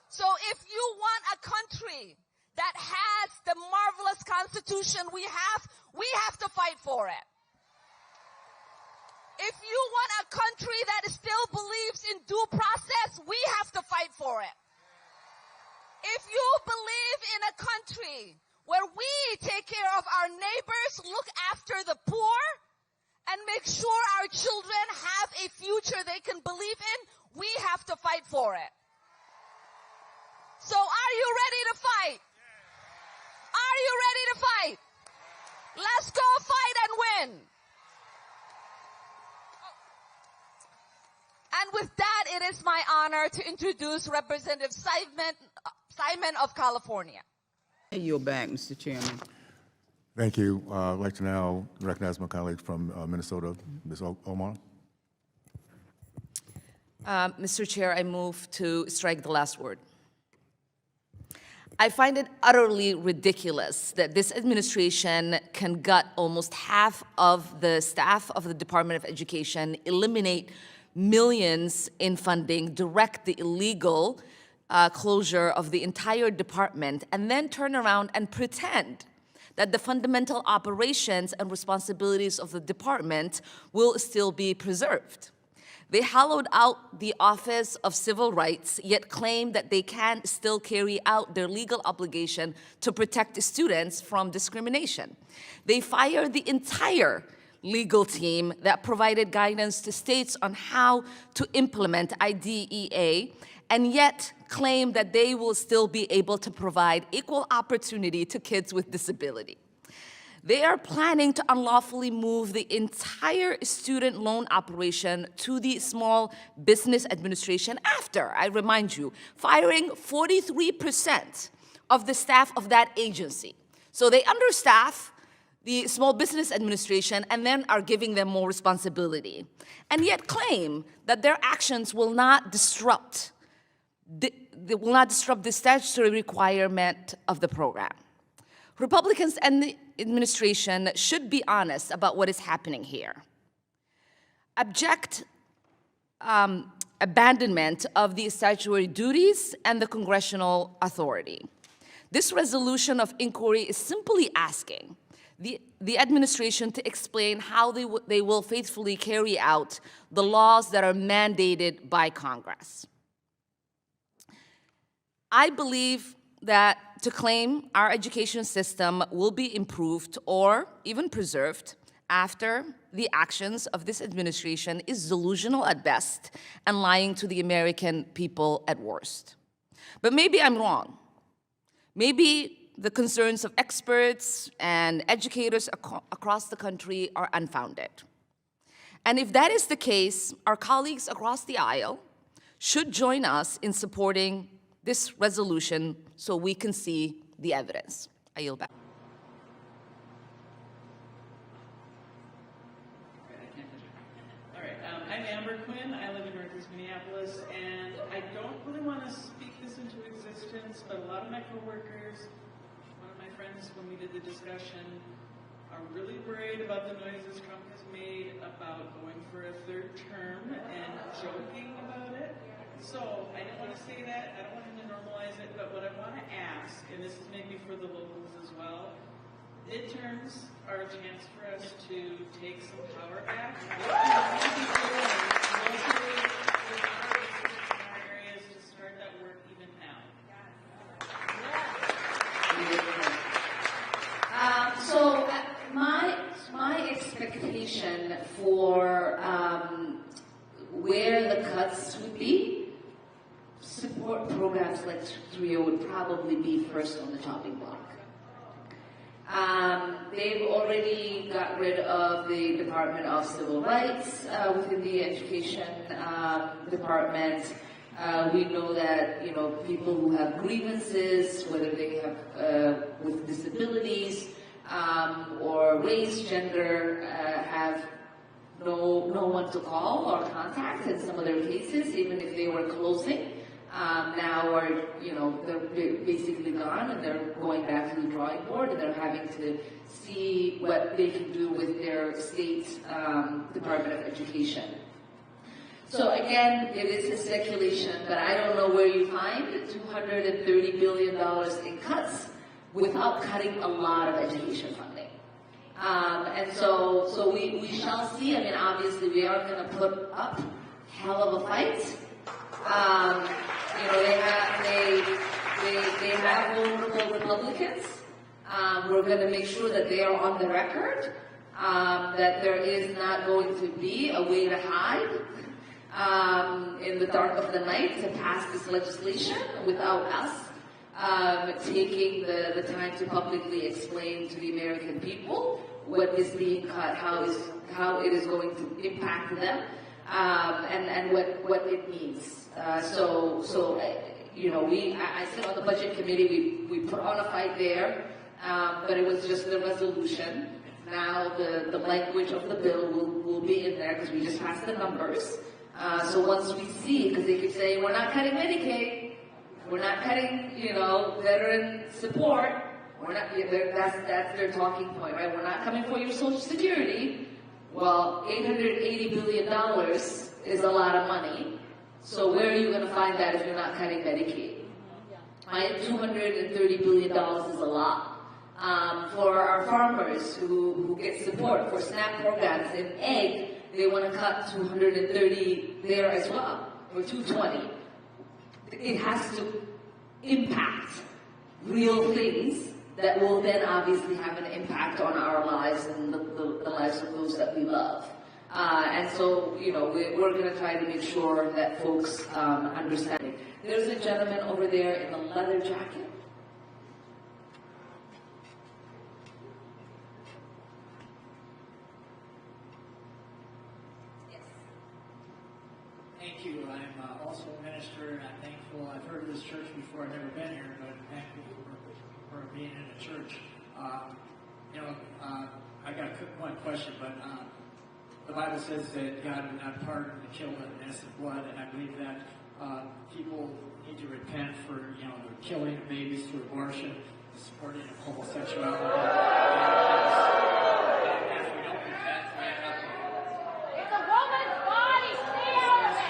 So if you want a country that has the marvelous Constitution we have to fight for it. If you want a country that still believes in due process, we have to fight for it. If you believe in a country where we take care of our neighbors, look after the poor, and make sure our children have a future they can believe in, we have to fight for it. So are you ready to fight? Are you ready to fight? Let's go fight and win. And with that, it is my honor to introduce Representative Simon of California. I yield back, Mr. Chairman. Thank you. I'd like to now recognize my colleague from Minnesota, Ms. Omar. Mr. Chair, I move to strike the last word. I find it utterly ridiculous that this administration can gut almost half of the staff of the Department of Education, eliminate millions in funding, direct the illegal closure of the entire department, and then turn around and pretend that the fundamental operations and responsibilities of the department will still be preserved. They hollowed out the Office of Civil Rights, yet claim that they can still carry out their legal obligation to protect students from discrimination. They fired the entire legal team that provided guidance to states on how to implement IDEA, and yet claim that they will still be able to provide equal opportunity to kids with disability. They are planning to unlawfully move the entire student loan operation to the Small Business Administration after, I remind you, firing 43% of the staff of that agency. So they understaff the Small Business Administration and then are giving them more responsibility, and yet claim that their actions will not disrupt the statutory requirement of the program. Republicans and the administration should be honest about what is happening here. Abject abandonment of the statutory duties and the congressional authority. This resolution of inquiry is simply asking the administration to explain how they will faithfully carry out the laws that are mandated by Congress. I believe that to claim our education system will be improved or even preserved after the actions of this administration is delusional at best and lying to the American people at worst. But maybe I'm wrong. Maybe the concerns of experts and educators across the country are unfounded. And if that is the case, our colleagues across the aisle should join us in supporting this resolution so we can see the evidence. I yield back. All right, I'm Amber Quinn. I live in Northeast Minneapolis, and I don't really want to speak this into existence, but a lot of my coworkers, one of my friends, when we did the discussion, are really worried about the noises Trump has made about going for a third term and joking about it. So I don't want to say that. I don't want him to normalize it. But what I want to ask, and this is maybe for the locals as well, midterms are a chance for us to take some power back. What can we be doing locally with our areas to start that work even now? So my expectation for where the cuts would be, support programs like TRIO would probably be first on the chopping block. They've already got rid of the Department of Civil Rights within the Education Department. We know that people who have grievances, whether they have with disabilities or race, gender, have no one to call or contact in some of their cases, even if they were closing. Now are, they're basically gone and they're going back to the drawing board and they're having to see what they can do with their state Department of Education. So again, it is a speculation, but I don't know where you find $230 billion in cuts without cutting a lot of education funding. And so we shall see. I mean, obviously we are going to put up hell of a fight. They have vulnerable Republicans. We're going to make sure that they are on the record, that there is not going to be a way to hide in the dark of the night to pass this legislation without us taking the time to publicly explain to the American people what is being cut, how it is going to impact them, and what it means. I sit on the budget committee. We put on a fight there, but it was just the resolution. Now the language of the bill will be in there because we just passed the numbers. So once we see, because they keep saying we're not cutting Medicaid, we're not cutting veteran support. We're not. That's their talking point, right? We're not coming for your Social Security. Well, $880 billion is a lot of money. So where are you going to find that if you're not cutting Medicaid? $230 billion is a lot. For our farmers who get support for SNAP programs in egg, they want to cut 230 there as well, or 220. It has to impact real things that will then obviously have an impact on our lives and the lives of those that we love. And so, you know, we're going to try to make sure that folks understand it. There's a gentleman over there in the leather jacket. Thank you. I'm also a minister, and I'm thankful. I've heard of this church before. I've never been here, but I'm thankful for being in a church. I got one question, but the Bible says that God would not pardon the killing of innocent blood, and I believe that people need to repent for, the killing of babies through abortion, the supporting of homosexuality.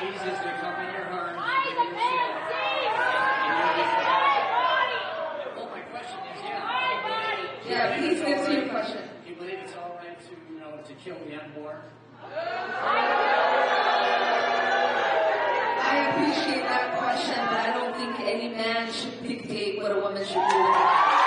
Jesus, they come in your heart. Well, my question is, Yeah, please answer your question. Do you believe it's all right to kill the unborn? I appreciate that question, but I don't think any man should dictate what a woman should do with her.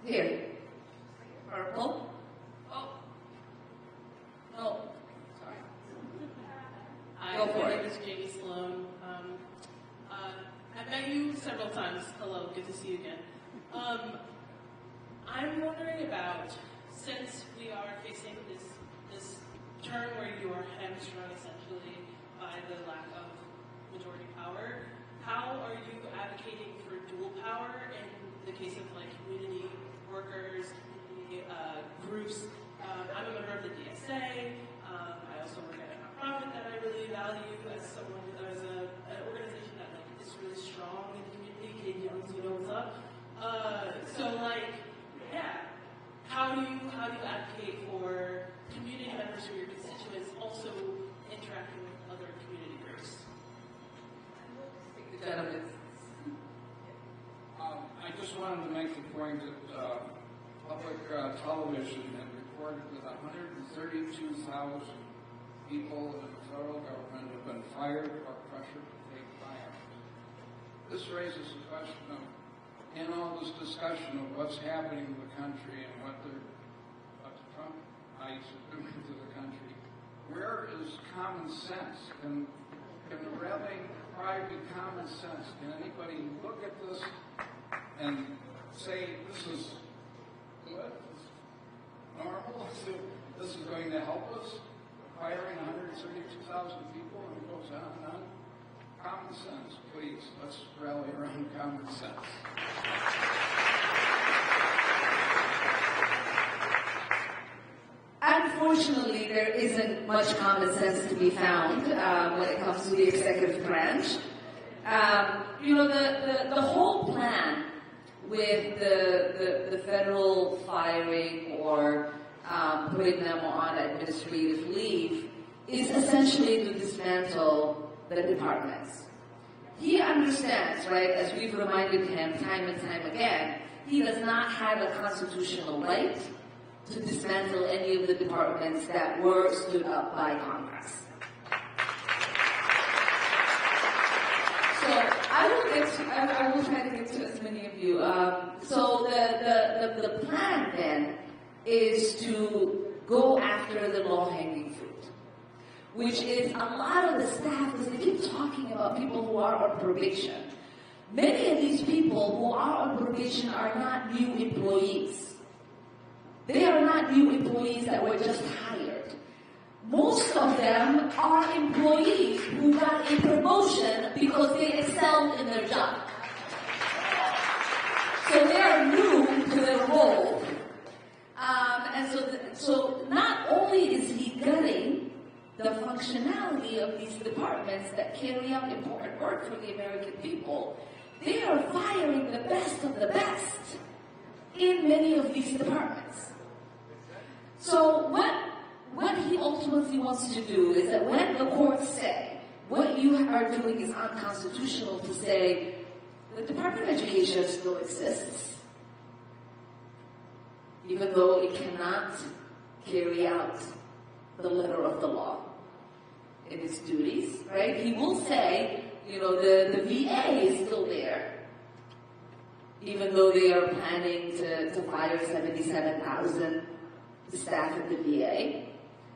Here. Purple. Oh. No. Sorry. Hi, Go for my it. name is Jamie Sloan. I've met you several times. Hello, good to see you again. I'm wondering about, since we are facing this turn where you are hamstrung essentially by the lack of majority power, how are you advocating for dual power in the case of like community workers, community groups? I'm a member of the DSA. I also work at a nonprofit that I really value as someone, as an organization that like is really strong in the community. Kid Youngs, you know what's up. How do you advocate for community members who are your constituents also interacting with other community groups? I just wanted to make the point that public television had reported that 132,000 people in the federal government have been fired or pressured to take firearms. This raises the question of, in all this discussion of what's happening in the country and what the Trumpites are doing to the country, where is common sense? Can there probably be common sense? Can anybody look at this and say this is good, this is normal, this is going to help us? Firing 132,000 people, and it goes on and on. Common sense, please. Let's rally around common sense. Unfortunately, there isn't much common sense to be found when it comes to the executive branch. The whole plan with the federal firing or putting them on administrative leave is essentially to dismantle the departments. He understands, right, as we've reminded him time and time again, he does not have a constitutional right to dismantle any of the departments that were stood up by Congress. So I will try to get to as many of you. So the plan then is to go after the low-hanging fruit, which is a lot of the staff, because they keep talking about people who are on probation. Many of these people who are on probation are not new employees. They are not new employees that were just hired. Most of them are employees who got a promotion because they excelled in their job. So they are new to their role. So not only is he gutting the functionality of these departments that carry out important work for the American people, they are firing the best of the best in many of these departments. So what he ultimately wants to do is that when the courts say what you are doing is unconstitutional, to say the Department of Education still exists, even though it cannot carry out the letter of the law in its duties, right? He will say, you know, the VA is still there, even though they are planning to fire 77,000 staff at the VA.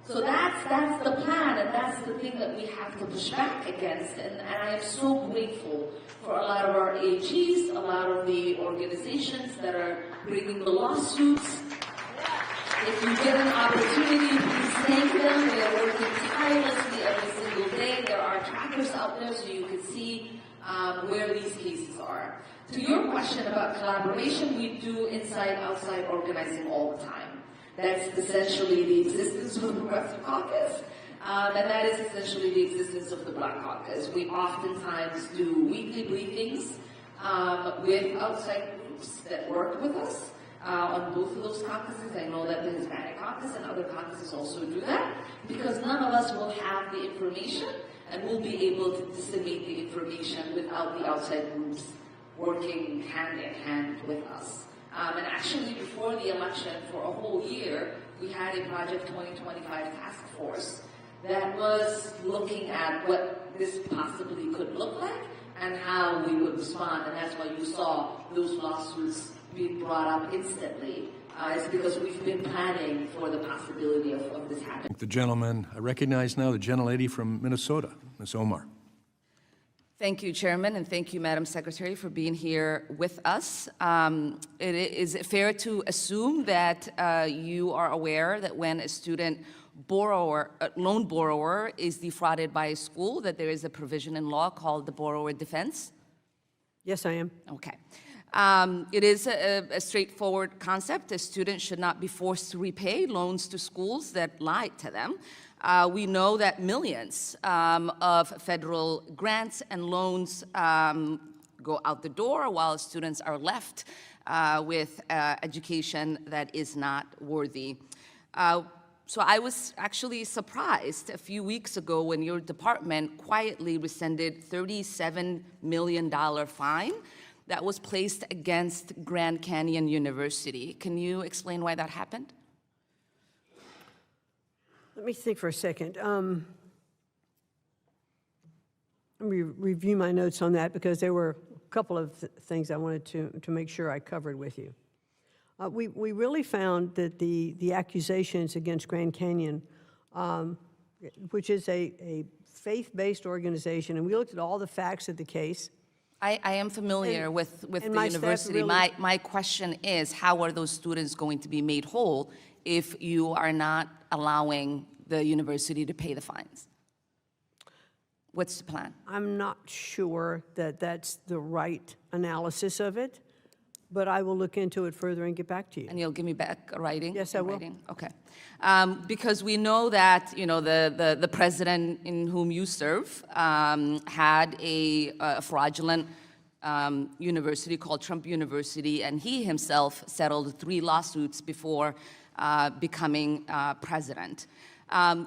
So that's the plan, and that's the thing that we have to push back against. And I am so grateful for a lot of our AGs, a lot of the organizations that are bringing the lawsuits. If you get an opportunity, please thank them. They are working tirelessly every single day. There are trackers out there so you can see where these cases are. To your question about collaboration, we do inside-outside organizing all the time. That's essentially the existence of the Progressive Caucus, and that is essentially the existence of the Black Caucus. We oftentimes do weekly briefings with outside groups that work with us on both of those caucuses. I know that the Hispanic Caucus and other caucuses also do that, because none of us will have the information and will be able to disseminate the information without the outside groups working hand in hand with us. And actually, before the election, for a whole year, we had a Project 2025 task force that was looking at what this possibly could look like and how we would respond. And that's why you saw those lawsuits being brought up instantly. It's because we've been planning for the possibility of this happening. The gentleman, I recognize now the gentlelady from Minnesota, Ms. Omar. Thank you, Chairman, and thank you, Madam Secretary, for being here with us. Is it fair to assume that you are aware that when a student loan borrower is defrauded by a school, that there is a provision in law called the borrower defense? Yes, I am. Okay. It is a straightforward concept. A student should not be forced to repay loans to schools that lied to them. We know that millions of federal grants and loans go out the door while students are left with education that is not worthy. So I was actually surprised a few weeks ago when your department quietly rescinded $37 million fine that was placed against Grand Canyon University. Can you explain why that happened? Let me think for a second. Let me review my notes on that, because there were a couple of things I wanted to make sure I covered with you. We really found that the accusations against Grand Canyon, which is a faith-based organization, and we looked at all the facts of the case. I am familiar with the university. Really, my question is, how are those students going to be made whole if you are not allowing the university to pay the fines? What's the plan? I'm not sure that that's the right analysis of it, but I will look into it further and get back to you. And you'll give me back a writing? Yes, I will. Writing? Okay. Because we know that, you know, the president in whom you serve had a fraudulent university called Trump University, and he himself settled 3 lawsuits before becoming president.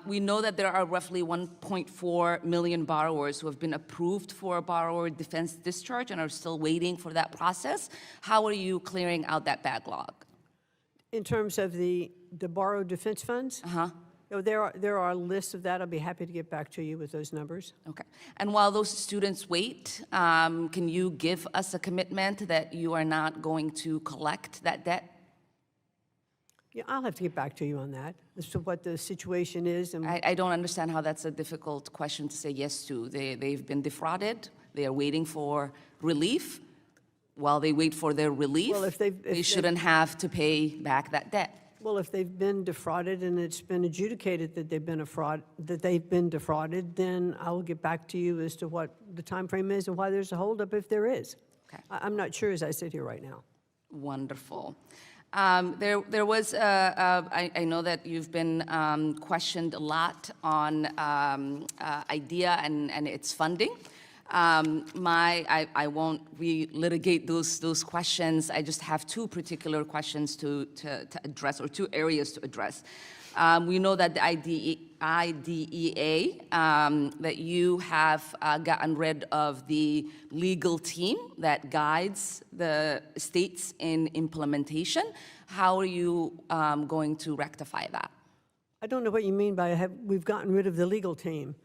We know that there are roughly 1.4 million borrowers who have been approved for a borrower defense discharge and are still waiting for that process. How are you clearing out that backlog? In terms of the borrowed defense funds? Uh-huh. You know, there are lists of that. I'll be happy to get back to you with those numbers. Okay. And while those students wait, can you give us a commitment that you are not going to collect that debt? Yeah, I'll have to get back to you on that, as to what the situation is. And I don't understand how that's a difficult question to say yes to. They've been defrauded. They are waiting for relief. While they wait for their relief, Well, if they shouldn't have to pay back that debt. Well, if they've been defrauded and it's been adjudicated that they've been defrauded, then I will get back to you as to what the time frame is and why there's a holdup if there is. Okay. I'm not sure as I sit here right now. Wonderful. There was, I know that you've been questioned a lot on IDEA and its funding. I won't re-litigate those questions. I just have two particular questions to address, or two areas to address. We know that the IDEA, that you have gotten rid of the legal team that guides the states in implementation. How are you going to rectify that? I don't know what you mean by we've gotten rid of the legal team.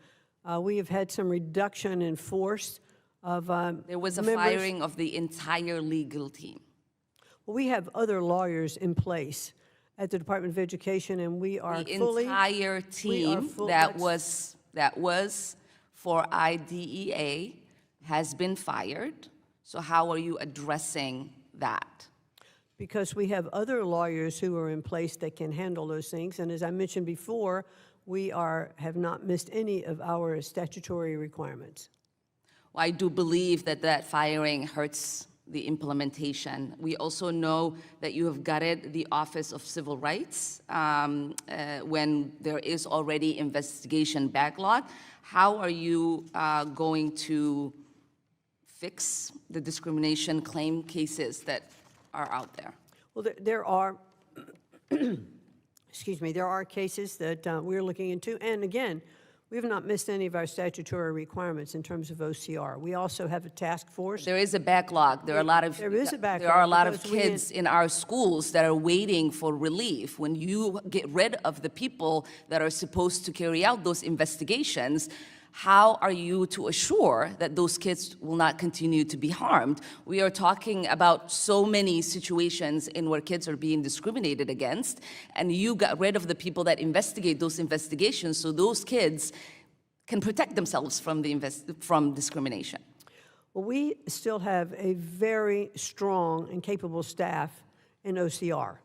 We have had some reduction in force of There was a members. firing of the entire legal team. Well, we have other lawyers in place at the Department of Education, and we are The fully... entire team that was for IDEA has been fired. So how are you addressing that? Because we have other lawyers who are in place that can handle those things. And as I mentioned before, we have not missed any of our statutory requirements. Well, I do believe that firing hurts the implementation. We also know that you have gutted the Office of Civil Rights when there is already investigation backlog. How are you going to fix the discrimination claim cases that are out there? Well, there are, excuse me, there are cases that we're looking into. And again, we have not missed any of our statutory requirements in terms of OCR. We also have a task force. There is a backlog. There are a lot of There is a backlog. There are a lot of because we kids in our schools that are waiting for relief. When you get rid of the people that are supposed to carry out those investigations, how are you to assure that those kids will not continue to be harmed? We are talking about so many situations in where kids are being discriminated against, and you got rid of the people that investigate those investigations so those kids can protect themselves from from discrimination. Well, we still have a very strong and capable staff in OCR.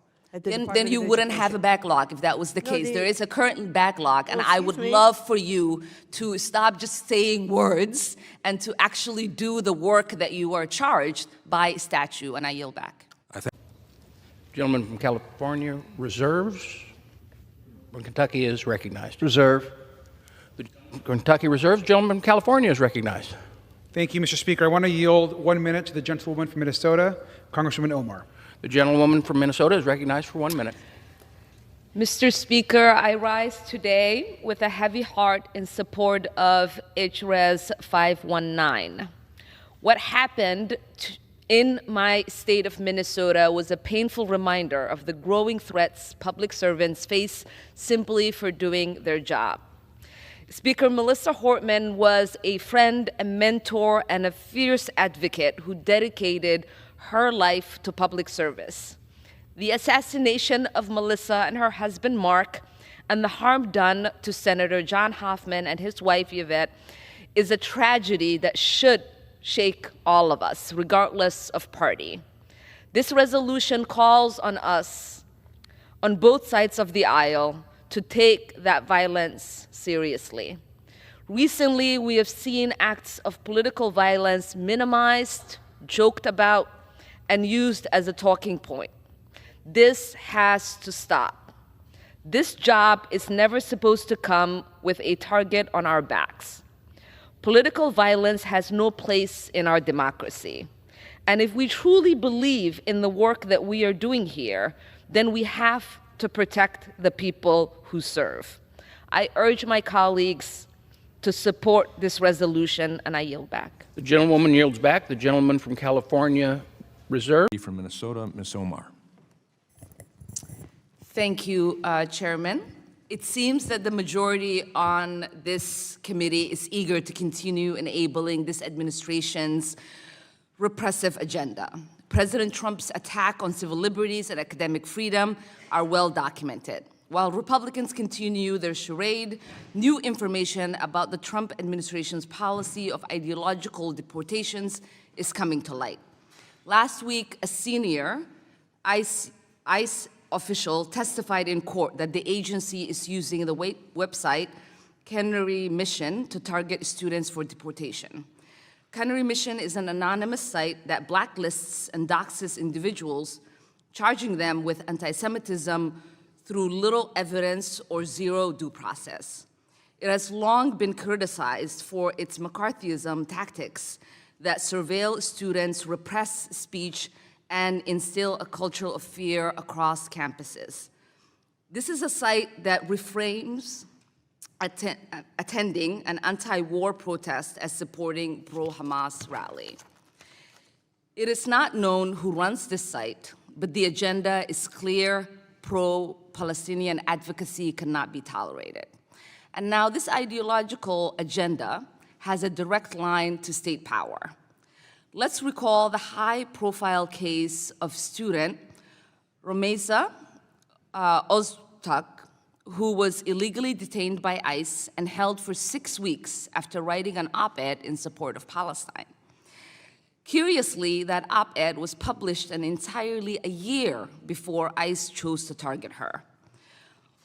Then you wouldn't have a backlog if that was the case. There is a current backlog, and I would excuse me. love for you to stop just saying words and to actually do the work that you are charged by statute, and I yield back. Gentleman from California reserves. From Kentucky is recognized. Reserve. The Kentucky reserves. Gentleman from California is recognized. Thank you, Mr. Speaker. I want to yield 1 minute to the gentlewoman from Minnesota, Congresswoman Omar. The gentlewoman from Minnesota is recognized for 1 minute. Mr. Speaker, I rise today with a heavy heart in support of HRES 519. What happened in my state of Minnesota was a painful reminder of the growing threats public servants face simply for doing their job. Speaker, Melissa Hortman was a friend, a mentor, and a fierce advocate who dedicated her life to public service. The assassination of Melissa and her husband Mark and the harm done to Senator John Hoffman and his wife Yvette is a tragedy that should shake all of us, regardless of party. This resolution calls on us, on both sides of the aisle, to take that violence seriously. Recently, we have seen acts of political violence minimized, joked about, and used as a talking point. This has to stop. This job is never supposed to come with a target on our backs. Political violence has no place in our democracy. And if we truly believe in the work that we are doing here, then we have to protect the people who serve. I urge my colleagues to support this resolution, and I yield back. The gentlewoman yields back. The gentleman from California reserve. From Minnesota, Ms. Omar. Thank you, Chairman. It seems that the majority on this committee is eager to continue enabling this administration's repressive agenda. President Trump's attack on civil liberties and academic freedom are well documented. While Republicans continue their charade, new information about the Trump administration's policy of ideological deportations is coming to light. Last week, a senior ICE official testified in court that the agency is using the website Canary Mission to target students for deportation. Canary Mission is an anonymous site that blacklists and doxes individuals, charging them with anti-Semitism through little evidence or zero due process. It has long been criticized for its McCarthyism tactics that surveil students, repress speech, and instill a culture of fear across campuses. This is a site that reframes attending an anti-war protest as supporting pro-Hamas rally. It is not known who runs this site, but the agenda is clear: pro-Palestinian advocacy cannot be tolerated. And now this ideological agenda has a direct line to state power. Let's recall the high-profile case of student Romeza Ozturk, who was illegally detained by ICE and held for 6 weeks after writing an op-ed in support of Palestine. Curiously, that op-ed was published entirely a year before ICE chose to target her.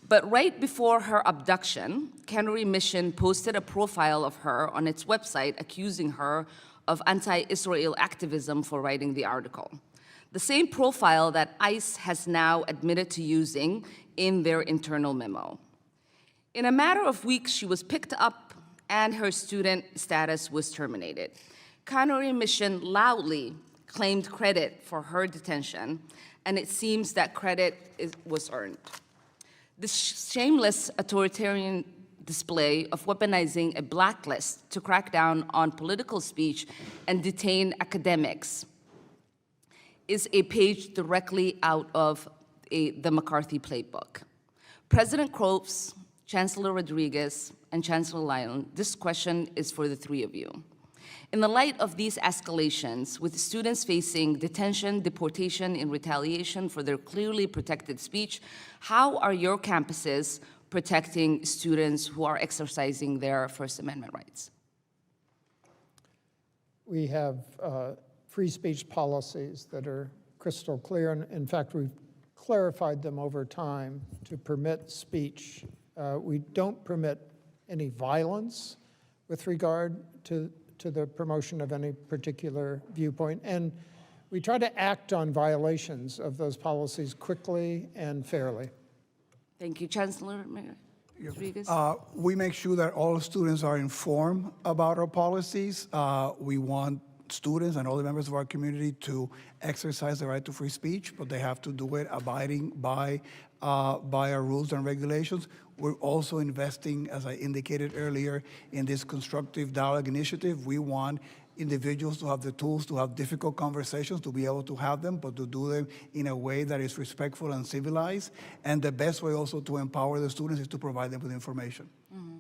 But right before her abduction, Canary Mission posted a profile of her on its website accusing her of anti-Israel activism for writing the article. The same profile that ICE has now admitted to using in their internal memo. In a matter of weeks, she was picked up and her student status was terminated. Canary Mission loudly claimed credit for her detention, and it seems that credit was earned. This shameless authoritarian display of weaponizing a blacklist to crack down on political speech and detain academics is a page directly out of the McCarthy playbook. President Cropes, Chancellor Rodriguez, and Chancellor Lyon, this question is for the three of you. In the light of these escalations, with students facing detention, deportation in retaliation for their clearly protected speech, how are your campuses protecting students who are exercising their First Amendment rights? We have free speech policies that are crystal clear, and in fact, we've clarified them over time to permit speech. We don't permit any violence with regard to the promotion of any particular viewpoint, and we try to act on violations of those policies quickly and fairly. Thank you, Chancellor Rodriguez. We make sure that all students are informed about our policies. We want students and all the members of our community to exercise the right to free speech, but they have to do it abiding by our rules and regulations. We're also investing, as I indicated earlier, in this constructive dialogue initiative. We want individuals to have the tools to have difficult conversations, to be able to have them, but to do them in a way that is respectful and civilized. And the best way also to empower the students is to provide them with information. Mm-hmm.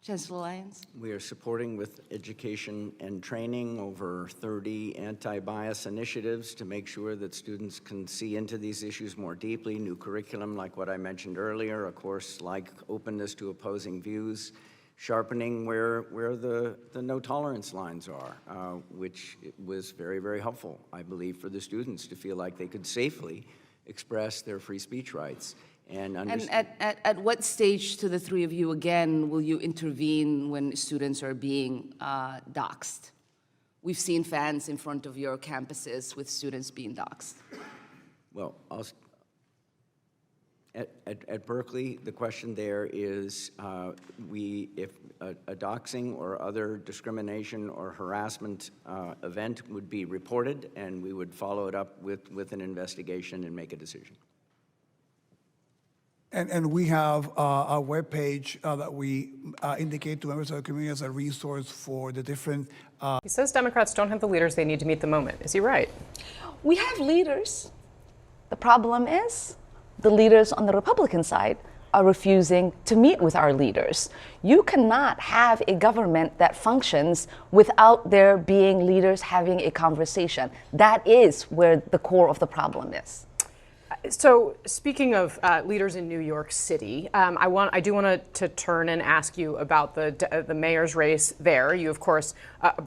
Chancellor Lyons? We are supporting with education and training over 30 anti-bias initiatives to make sure that students can see into these issues more deeply. New curriculum, like what I mentioned earlier, a course like openness to opposing views, sharpening where the no tolerance lines are, which was very, very helpful, I believe, for the students to feel like they could safely express their free speech rights. And at what stage, to the three of you again, will you intervene when students are being doxxed? We've seen fans in front of your campuses with students being doxxed. Well, at Berkeley, the question there is if a doxing or other discrimination or harassment event would be reported, and we would follow it up with an investigation and make a decision. And we have a webpage that we indicate to members of the community as a resource for the different... He says Democrats don't have the leaders they need to meet the moment. Is he right? We have leaders. The problem is the leaders on the Republican side are refusing to meet with our leaders. You cannot have a government that functions without there being leaders having a conversation. That is where the core of the problem is. So speaking of leaders in New York City, I do want to turn and ask you about the mayor's race there. You, of course,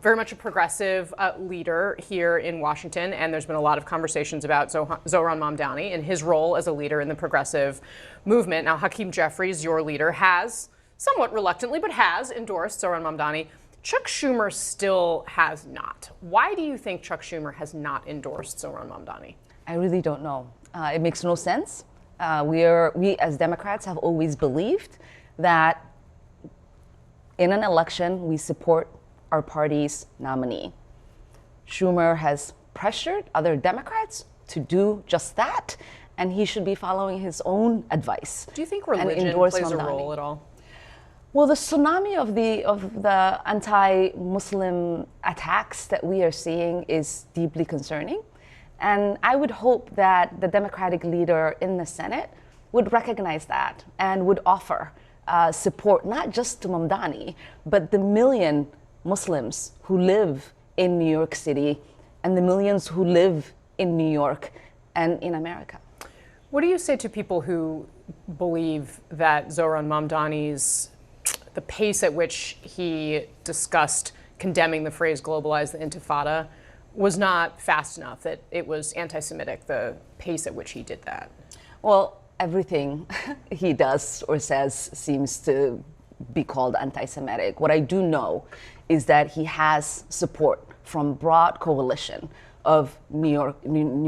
very much a progressive leader here in Washington, and there's been a lot of conversations about Zohran Mamdani and his role as a leader in the progressive movement. Now, Hakeem Jeffries, your leader, has, somewhat reluctantly, but has endorsed Zohran Mamdani. Chuck Schumer still has not. Why do you think Chuck Schumer has not endorsed Zohran Mamdani? I really don't know. It makes no sense. We as Democrats have always believed that in an election, we support our party's nominee. Schumer has pressured other Democrats to do just that, and he should be following his own advice. Do you think religion plays a role at all? Well, the tsunami of the anti-Muslim attacks that we are seeing is deeply concerning. And I would hope that the Democratic leader in the Senate would recognize that and would offer support, not just to Mamdani, but the million Muslims who live in New York City and the millions who live in New York and in America. What do you say to people who believe that Zohran Mamdani's, the pace at which he discussed condemning the phrase globalize the intifada was not fast enough, that it was anti-Semitic, the pace at which he did that? Well, everything he does or says seems to be called anti-Semitic. What I do know is that he has support from broad coalition of New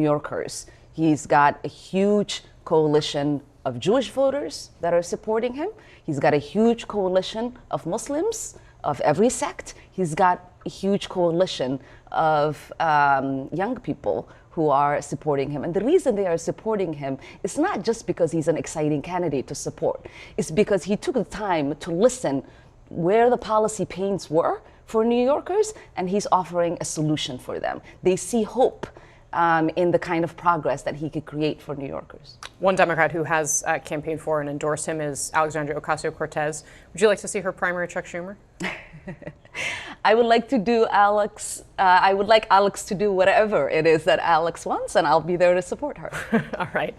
Yorkers. He's got a huge coalition of Jewish voters that are supporting him. He's got a huge coalition of Muslims of every sect. He's got a huge coalition of young people who are supporting him. And the reason they are supporting him is not just because he's an exciting candidate to support. It's because he took the time to listen where the policy pains were for New Yorkers, and he's offering a solution for them. They see hope in the kind of progress that he could create for New Yorkers. One Democrat who has campaigned for and endorsed him is Alexandria Ocasio-Cortez. Would you like to see her primary Chuck Schumer? I would like Alex to do whatever it is that Alex wants, and I'll be there to support her. All right.